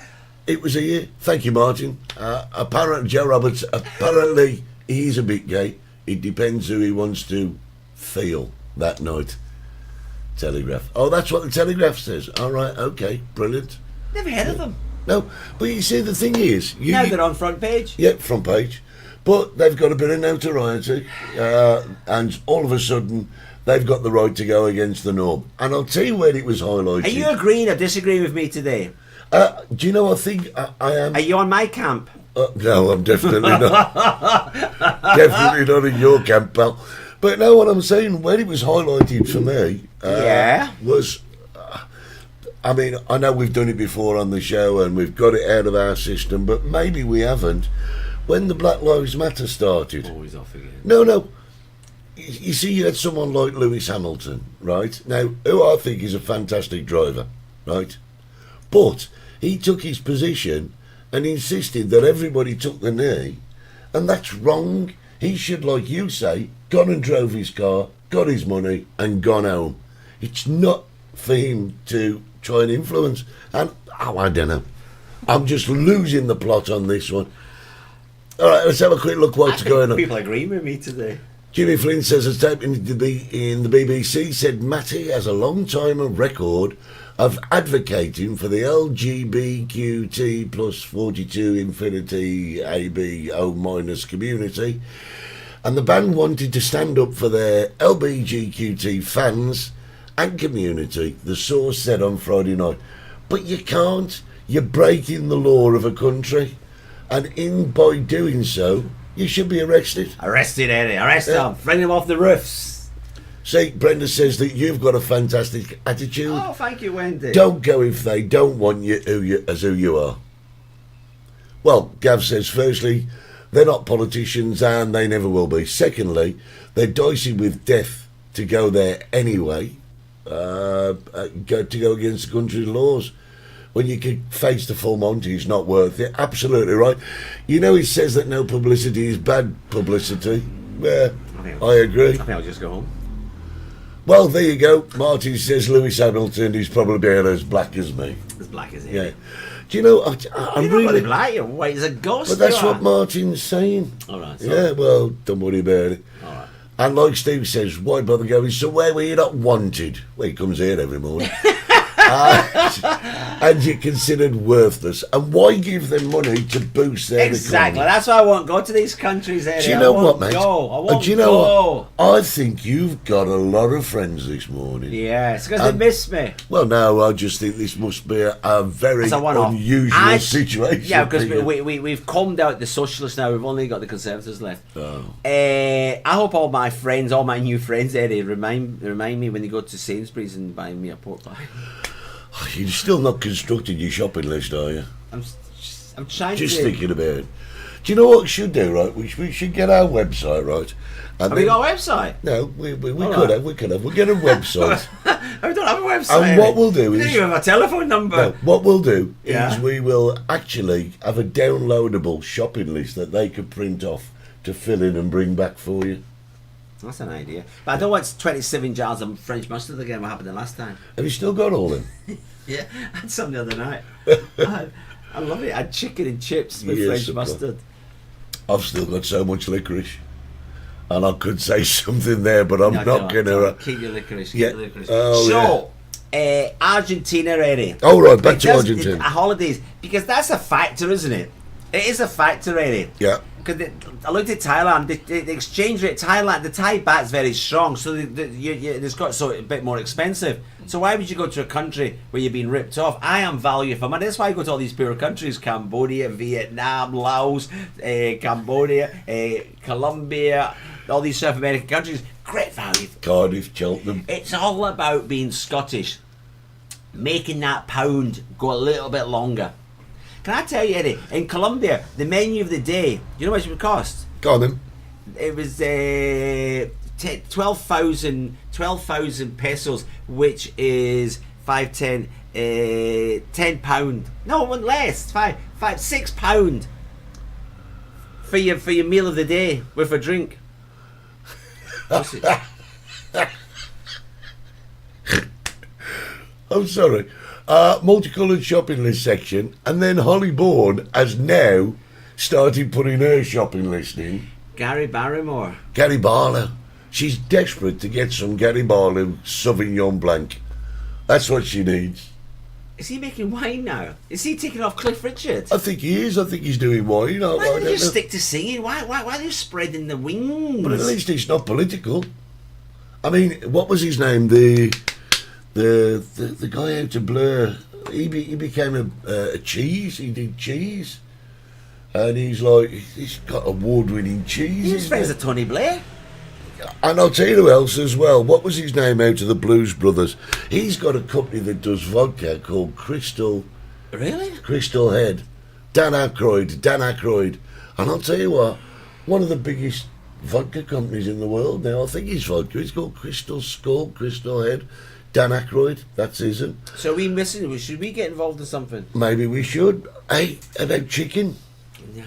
It was a year. Thank you, Martin. Apparently, Joe Roberts, apparently he's a bit gay. It depends who he wants to feel that night. Telegraph. Oh, that's what the Telegraph says. All right, okay, brilliant. Never heard of them. No, but you see, the thing is... Now they're on front page. Yeah, front page. But they've got a bit of notoriety, and all of a sudden, they've got the right to go against the norm. And I'll tell you where it was highlighted. Are you agreeing or disagreeing with me today? Do you know, I think I am... Are you on my camp? No, I'm definitely not. Definitely not in your camp, pal. But no, what I'm saying, where it was highlighted for me... was... I mean, I know we've done it before on the show and we've got it out of our system, but maybe we haven't. When the Black Lives Matter started... Always off again. No. You see, you had someone like Lewis Hamilton, right? Now, who I think is a fantastic driver, right? But he took his position and insisted that everybody took the knee, and that's wrong. He should, like you say, gone and drove his car, got his money, and gone home. It's not for him to try and influence. And, I don't know. I'm just losing the plot on this one. All right, let's have a quick look what's going on. People agree with me today. Jimmy Flynn says a statement in the BBC said Matty has a long time of record of advocating for the LGBTQ plus 42 infinity AB0- community, and the band wanted to stand up for their LBGQT fans and community, the source said on Friday night. But you can't. You're breaking the law of a country, and by doing so, you should be arrested. Arrested, Eddie. Arrest them. Bring them off the roofs. See, Brenda says that you've got a fantastic attitude. Oh, thank you, Wendy. Don't go if they don't want you as who you are. Well, Gav says, firstly, they're not politicians and they never will be. Secondly, they're dicey with death to go there anyway, to go against the country's laws. When you can face the full Monty, it's not worth it. Absolutely right. You know, he says that no publicity is bad publicity. Yeah, I agree. I think I'll just go home. Well, there you go. Martin says Lewis Hamilton is probably as black as me. As black as him. Yeah. Do you know, I'm You're really... not really black, you're white as a ghost. But that's what Martin's saying. All right. Yeah, well, don't worry about it. All right. And like Steve says, why bother going somewhere where you're not wanted? Well, he comes here every morning. And you're considered worthless. And why give them money to boost their Exactly. economy? That's why I won't go to these countries, Eddie. Do you know I what, won't mate? Go. I won't Do you know go. what? I think you've got a lot of friends this morning. Yeah, it's because they miss me. Well, no, I just think this must be a very It's a one-off. unusual situation. Yeah, because for you. we've combed out the socialists now. We've only got the conservatives left. Oh. I hope all my friends, all my new friends, Eddie, remind me when they go to Sainsbury's and buy me a pork pie. You're still not constructed your shopping list, are you? I'm trying Just to. thinking about it. Do you know what we should do, right? We should get our website, right? And Have we got a website? No, we could right. have. We could have. We'll get a website. We don't have a website. And what we'll do we is... don't even have a telephone number. No, what we'll do Yeah. is we will actually have a downloadable shopping list that they could print off to fill in and bring back for you. That's an idea. But I don't want 27 jars of French mustard again. What happened the last time? Have you still got all them? Yeah, I had some the other night. I love it. I had chicken and chips with Yes, French of course. mustard. I've still got so much licorice. And I could say something there, but I'm No, not going to... Keep your licorice. yeah. Keep your licorice. Oh, so, Argentina, Eddie. Oh, right, back to It does- Argentina. Holidays, because that's a factor, isn't it? It is a factor, Eddie. Yeah. Because I looked at Thailand, the exchange rate, Thailand, the Thai baht's very strong, so it's got so a bit more expensive. So why would you go to a country where you're being ripped off? I am value for money. That's why I go to all these poor countries: Cambodia, Vietnam, Laos, Cambodia, Colombia, all these South American countries. Great value. Cardiff, Cheltenham. It's all about being Scottish, making that pound go a little bit longer. Can I tell you, Eddie, in Colombia, the menu of the day, do you know how much it would cost? Go on then. It was 12,000 pesos, which is 5, 10, 10 pound. No, one less. 6 pound for your meal of the day with a drink. I'm sorry. Multicoloured shopping list section, and then Holly Bourne has now started putting her shopping list in. Gary Barrymore. Gary Barlow. She's desperate to get some Gary Barlow Sauvignon Blanc. That's what she needs. Is he making wine now? Is he taking off Cliff Richard? I think he is. I think he's doing wine. Why don't you just stick to singing? Why are you spreading the wings? But at least it's not political. I mean, what was his name? The guy out of Blur. He became a cheese. He did cheese, and he's got award-winning cheese. He's friends with Tony Blair. And I'll tell you who else as well. What was his name out of the Blues Brothers? He's got a company that does vodka called Crystal. Really? Crystal Head. Dan Aykroyd. And I'll tell you what, one of the biggest vodka companies in the world now. I think it's vodka. It's called Crystal Skull, Crystal Head. Dan Aykroyd, that's his. So we missing? Should we get involved in something? Maybe we should. Hey, about chicken? No.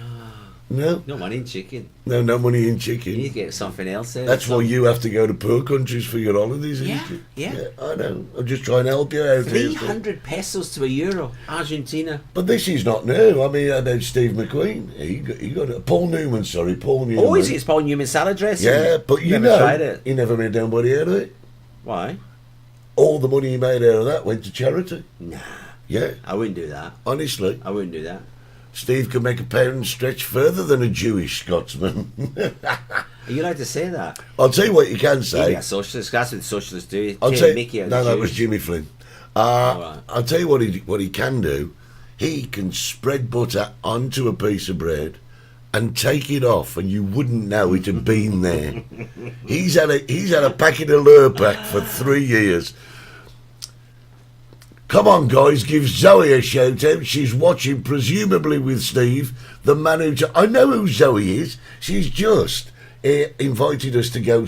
No. No money in chicken. No money in You need chicken. to get something else there. That's why you have to go to poor countries for your holidays, Yeah, isn't it? yeah. I know. I'm just trying to help you out here. 300 pesos to a euro. Argentina. But this is not new. I mean, I know Steve McQueen. He got it. Paul Newman, sorry. Paul Newman. Oh, is it? It's Paul Newman salad dressing? Yeah, but you Never know, tried it. he never made nobody out of it. Why? All the money he made out of that went to charity. Nah. Yeah, I wouldn't do that. honestly. I wouldn't do that. Steve can make a pound stretch further than a Jewish Scotsman. Are you allowed to say that? I'll tell you what you can Maybe say. a socialist. That's what the socialists do. I'll Take tell Mickey you, out no, of that Jews. was Jimmy Flynn. right. I'll tell you what he can do. He can spread butter onto a piece of bread and take it off, and you wouldn't know it had been there. He's had a packet of Lurpak for 3 years. Come on, guys, give Zoe a shout out. She's watching, presumably with Steve, the man who... I know who Zoe is. She's just invited us to go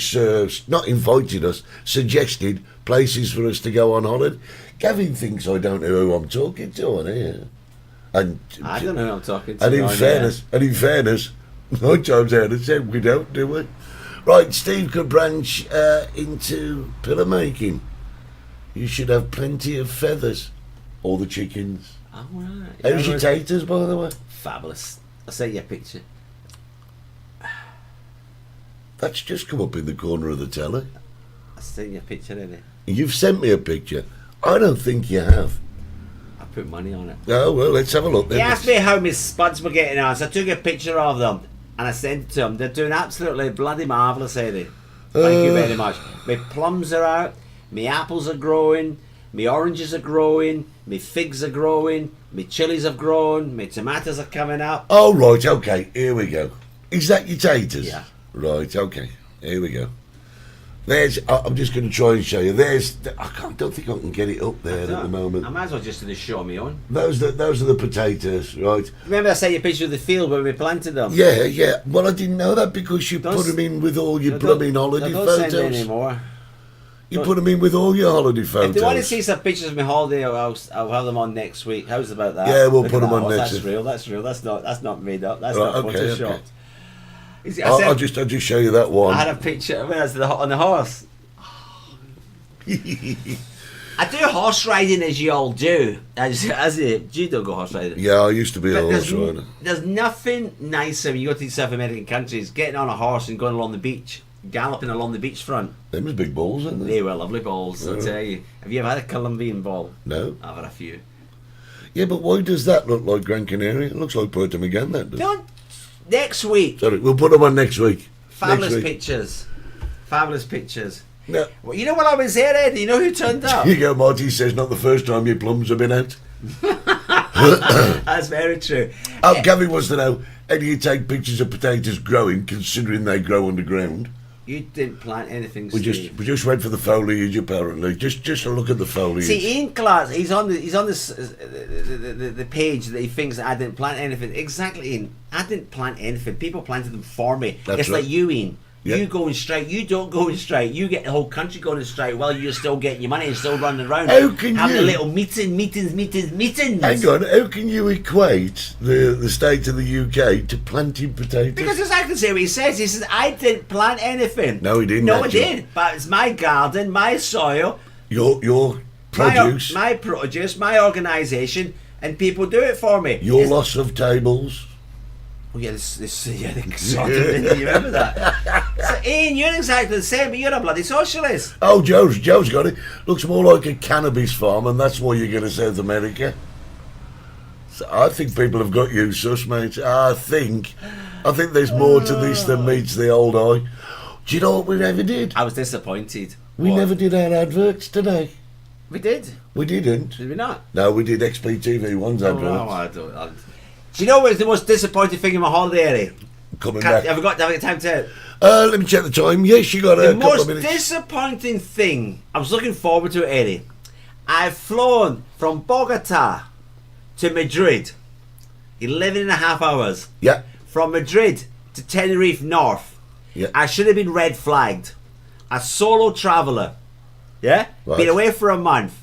not invited us, suggested places for us to go on holiday. Gavin thinks I don't know who I'm talking to on here. And I don't know who I'm talking to. And in on fairness, 9 times out of 10 we don't, do we? Right, Steve could branch into pillow making. You should have plenty of feathers. All the chickens. Oh, right. How's your taters, by the way? Fabulous. I'll send you a picture. That's just come up in the corner of the telly. I'll send you a picture in it. You've sent me a picture. I don't think you have. I put money on it. Oh, well, let's have a look then. He asked me how my spuds were getting on, so I took a picture of them and I sent it to him. They're doing absolutely bloody marvellous, Eddie. Thank you very much. My plums are out, my apples are growing, my oranges are growing, my figs are growing, my chilies have grown, my tomatoes are coming up. Oh, right, okay, here we go. Is that your taters? Yeah. Right, okay, here we go. There's, I'm just going to try and show you. Don't think I can get it up there at the moment. I might as well just do the show me on. Those are the potatoes, right? Remember I sent you a picture of the field where we planted them? Yeah. Well, I didn't know that because you Don't put them in with all your No, blooming don't- holiday no, don't send photos. anymore. You put them in with all your holiday photos. If they want to see some pictures of my holiday, I'll have them on next week. How's about that? Yeah, we'll Look put at them that. on next That's week. real. That's real. That's not made up. That's Right, not okay, photoshopped. okay. You see, I'll just show you that one. I had a picture when I was on the horse. I do horse riding as you all do. You don't go horse riding. Yeah, I used to be a But horse rider. there's nothing nicer when you go to these South American countries, getting on a horse and going along the beach, galloping along the beachfront. Them was big balls, aren't they? They were lovely balls, I tell you. Have you ever had a Colombian ball? No. I've had a few. Yeah, but why does that look like Gran Canaria? It looks like Puerto Miguel, that does. Don't. Next week, Sorry, we'll put them on next week. fabulous Next week. pictures. Fabulous pictures. No. Well, you know when I was there, Eddie? You know who turned up? Here you go, Marty says, not the first time your plums have been out. That's very true. Oh, Gavin wants to know, how do you take pictures of potatoes growing, considering they grow underground? You didn't plant anything, We Steve. just went for the foliage, apparently. Just to look at the foliage. See, Ian Clark, he's on the page that he thinks that I didn't plant anything. Exactly, Ian. I didn't plant anything. People planted them for me. That's it's right. like you, Ian. Yeah. You go in strike. You don't go in strike. You get the whole country going in strike while you're still getting your money and still running around. How can having you- a little meetings. Hang on, how can you equate the state of the UK to planting potatoes? Because it's exactly the same what he says. He says, I didn't plant anything. No, he didn't, No, I actually. did. But it's my garden, my soil, Your produce, my produce, my organisation, and people do it for me. your It's- loss of tables. Oh yeah, they sorted it, didn't you remember that? So Ian, you're exactly the same, but you're a bloody socialist. Oh, Joe's got it. Looks more like a cannabis farm, and that's why you're going to South America. So I think people have got you, sus, mate. I think there's more to this than meets the old eye. Do you know what we never did? I was disappointed. We What? never did our adverts today. We did. We didn't. Did we not? No, we did XPTV1's Oh, adverts. no, I don't. Do you know what's the most disappointing thing in my holiday, Eddie? Coming back. Have we got time to? Let me check the time. Yes, you got a The couple most of minutes. disappointing thing, I was looking forward to it, Eddie. I've flown from Bogota to Madrid, 11 and a half hours. Yeah. From Madrid to Tenerife North. Yeah. I should have been red flagged. A solo traveller. Yeah? Right. Been away for a month.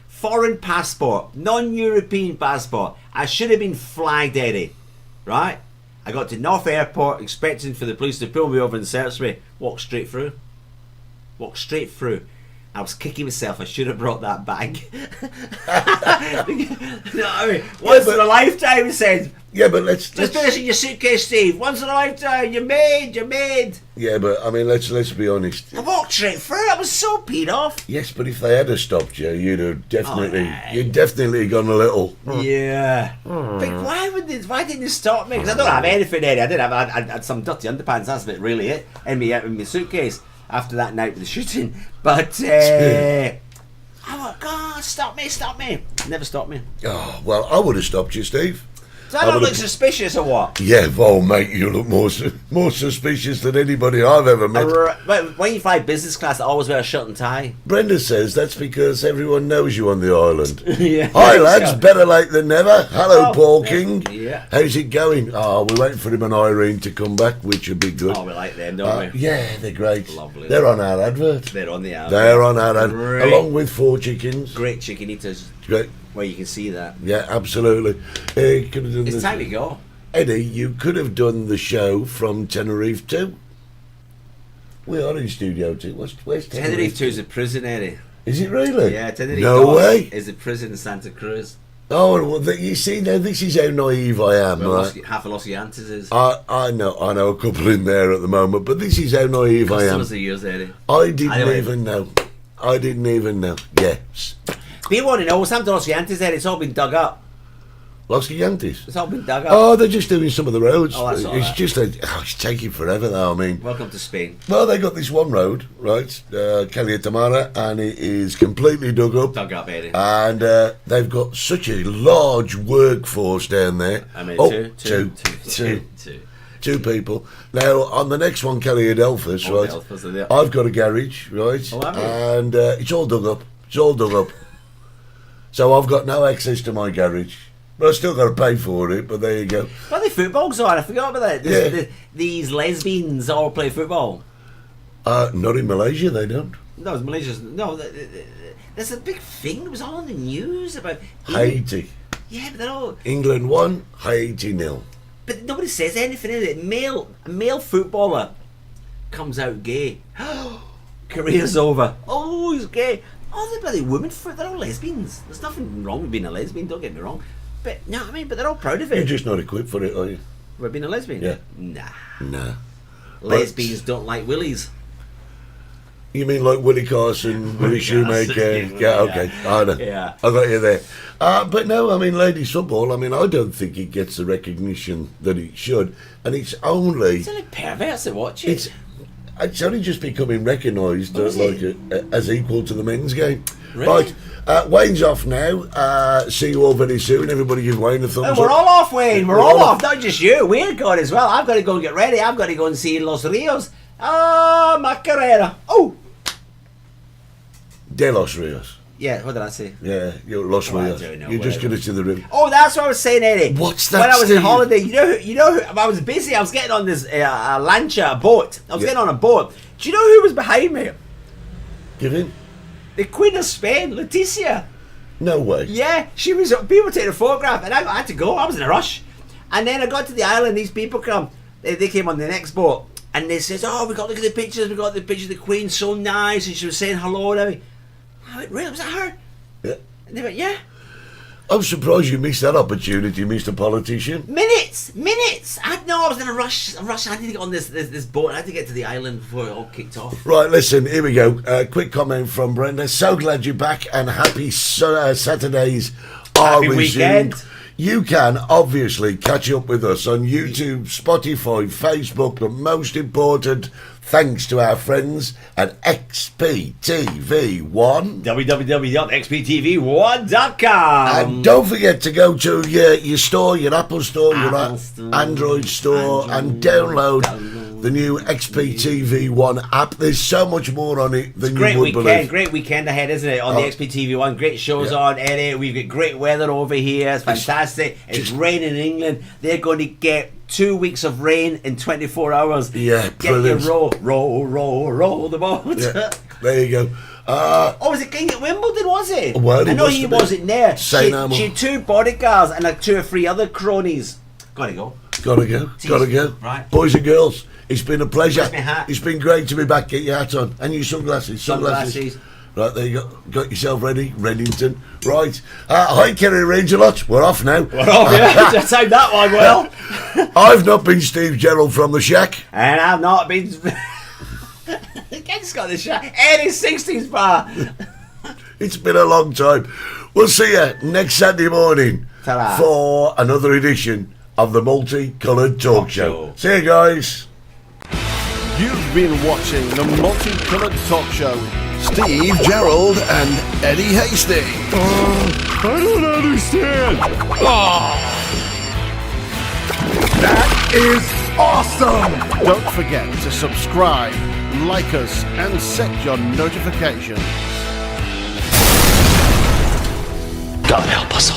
Foreign passport. Non-European passport. I should have been flagged, Eddie. Right? I got to North Airport expecting for the police to pull me over and search me. Walked straight through. I was kicking myself. I should have brought that bag. You know what I mean? Once in a lifetime, he said. Yeah, but let's Just put this in your suitcase, Steve. Once in a lifetime, you're made. Yeah, but I mean, let's be honest. I walked straight through. I was so peed off. Yes, but if they had have stopped you, you'd have definitely gone a little. Yeah. But why didn't they stop me? Because I don't have anything in it. I had some dirty underpants. That's really it. In my suitcase after that night with the shooting. But I went, God, stop me. Never stopped me. Oh, well, I would have stopped you, Steve. So I don't look suspicious or what? Yeah, well, mate, you look more suspicious than anybody I've ever met. When you fly business class, I always wear a shirt and tie. Brenda says that's because everyone knows you on the island. Yeah. Hi, lads. Better late than never. Hello, Paul King. Yeah. How's it going? Oh, we're waiting for him and Irene to come back, which would be good. Oh, we like them, don't we? Yeah, they're great. Lovely. They're on our advert. They're on the advert. They're on our advert. Great. Along with 4 chickens. Great chicken eaters. Great. Where you can see that. Yeah, absolutely. Could have done It's this. time to go. Eddie, you could have done the show from Tenerife 2. We are in Studio 2. Where's Tenerife 2 is a prison, Eddie. Is it really? Yeah, Tenerife No 2 way. is a prison in Santa Cruz. Oh, well, you see, now this is how naive I am, Well, right? half of Los Giantes is. I know a couple in there at the moment, but this is how naive I am. Customers of yours, Eddie. I didn't Anyway. even know. Yes. People want to know, Santa Los Giantes, Eddie, it's all been dug up. Los Gigantes. It's all been dug up. Oh, they're just doing some of the roads. Oh, that's all it's right. just it's taking forever though. I mean, Welcome to Spain. well, they got this one road, right, Calle Tamara, and it is completely dug up. Dug up, Eddie. And they've got such a large workforce down there. I mean, two people. Now, on the next one, Kelly Adelphus, Oh, right, Adelphus, yeah. I've got a garage, right, Oh, have you? and it's all dug up. So I've got no access to my garage. But I've still got to pay for it, but there you go. What are the footballs on? I forgot about that. These lesbians all play football. Not in Malaysia, they don't. No, it's Malaysia's. No, there's a big thing that was all in the news about Haiti. Yeah, but they're all. England 1, Haiti 0. But nobody says anything in it. A male footballer comes out gay. Career's over. Oh, he's gay. All the bloody women, they're all lesbians. There's nothing wrong with being a lesbian. Don't get me wrong. But you know what I mean. But they're all proud of You're it. just not equipped for it, are you? We're being a lesbian. Yeah. Nah. Nah. Lesbians don't like willies. You mean like Willie Carson, Willie Shoemaker? Yeah, okay. I know. Yeah. I got you there. But no, I mean, ladies football, I mean, I don't think it gets the recognition that it should. And it's only perverts that watch it. It's only just becoming recognised as equal to the men's game. Really? Right, Wayne's off now. See you all very soon. Everybody give Wayne a thumbs up. We're all off, Wayne. We're all off. Not just you. We're going as well. I've got to go and get ready. I've got to go and see Los Rios. Macarena. Oh. De Los Rios. Yeah, what did I say? Yeah, you're Los Oh, I Rios. don't know, You're just whatever. going to the river. Oh, that's what I was saying, Eddie. What's that, When I was Steve? on holiday, you know who, I was busy. I was getting on this lancha, a boat. I was getting on a boat. Do you know who was behind me? Give in. The Queen of Spain, Leticia. No way. Yeah, she was. People taking a photograph, and I had to go. I was in a rush, and then I got to the island. These people come. They came on the next boat, and they says, "Oh, we got to look at the pictures. We got the picture of the Queen, so nice." And she was saying hello to me. I went, "Really? Was that her?" Yeah. And they went, "Yeah." I'm surprised you missed that opportunity, Mr. Politician. Minutes. I was in a rush. I had to get on this boat. I had to get to the island before it all kicked off. Right, listen, here we go. Quick comment from Brenda. So glad you're back and happy Saturdays are Happy resumed. weekend. You can obviously catch up with us on YouTube, Spotify, Facebook, but most important, thanks to our friends at XPTV1. www.xptv1.com. And don't forget to go to your store, your Apple store, your Apple Store, Android store, and download the new XPTV1 app. There's so much more on it than you would believe. Great weekend ahead, isn't it? On the XPTV1, great shows on, Eddie. We've got great weather over here. It's fantastic. It's raining in England. They're going to get 2 weeks of rain in 24 hours. Yeah, Get brilliant. your roll the boat. Yeah, there you go. Was it King at Wimbledon, was it? Well, I know must he have been. wasn't there. Say no more. She had 2 bodyguards and 2 or 3 other cronies. Gotta go. Gotta go. Gotta go. Right. Boys and girls, it's been a pleasure. Where's my hat? It's been great to be back. Get your hat on. And your sunglasses. Sunglasses. Right, there you go. Got yourself ready, Reddington. Right. Hi, Kerry Rangelot. We're off now. We're off, yeah. Just take that one, well. I've not been Steve Gerald from the Shack. And I've not been... Ken's got the shot. And his 60s bar. It's been a long time. We'll see you next Saturday morning Ta-ra. for another edition of the Multicoloured Talk Show. See you guys. You've been watching the Multicoloured Talk Show. Steve Gerald and Eddie Hastings. I don't understand. That is awesome! Don't forget to subscribe, like us, and set your notifications. God help us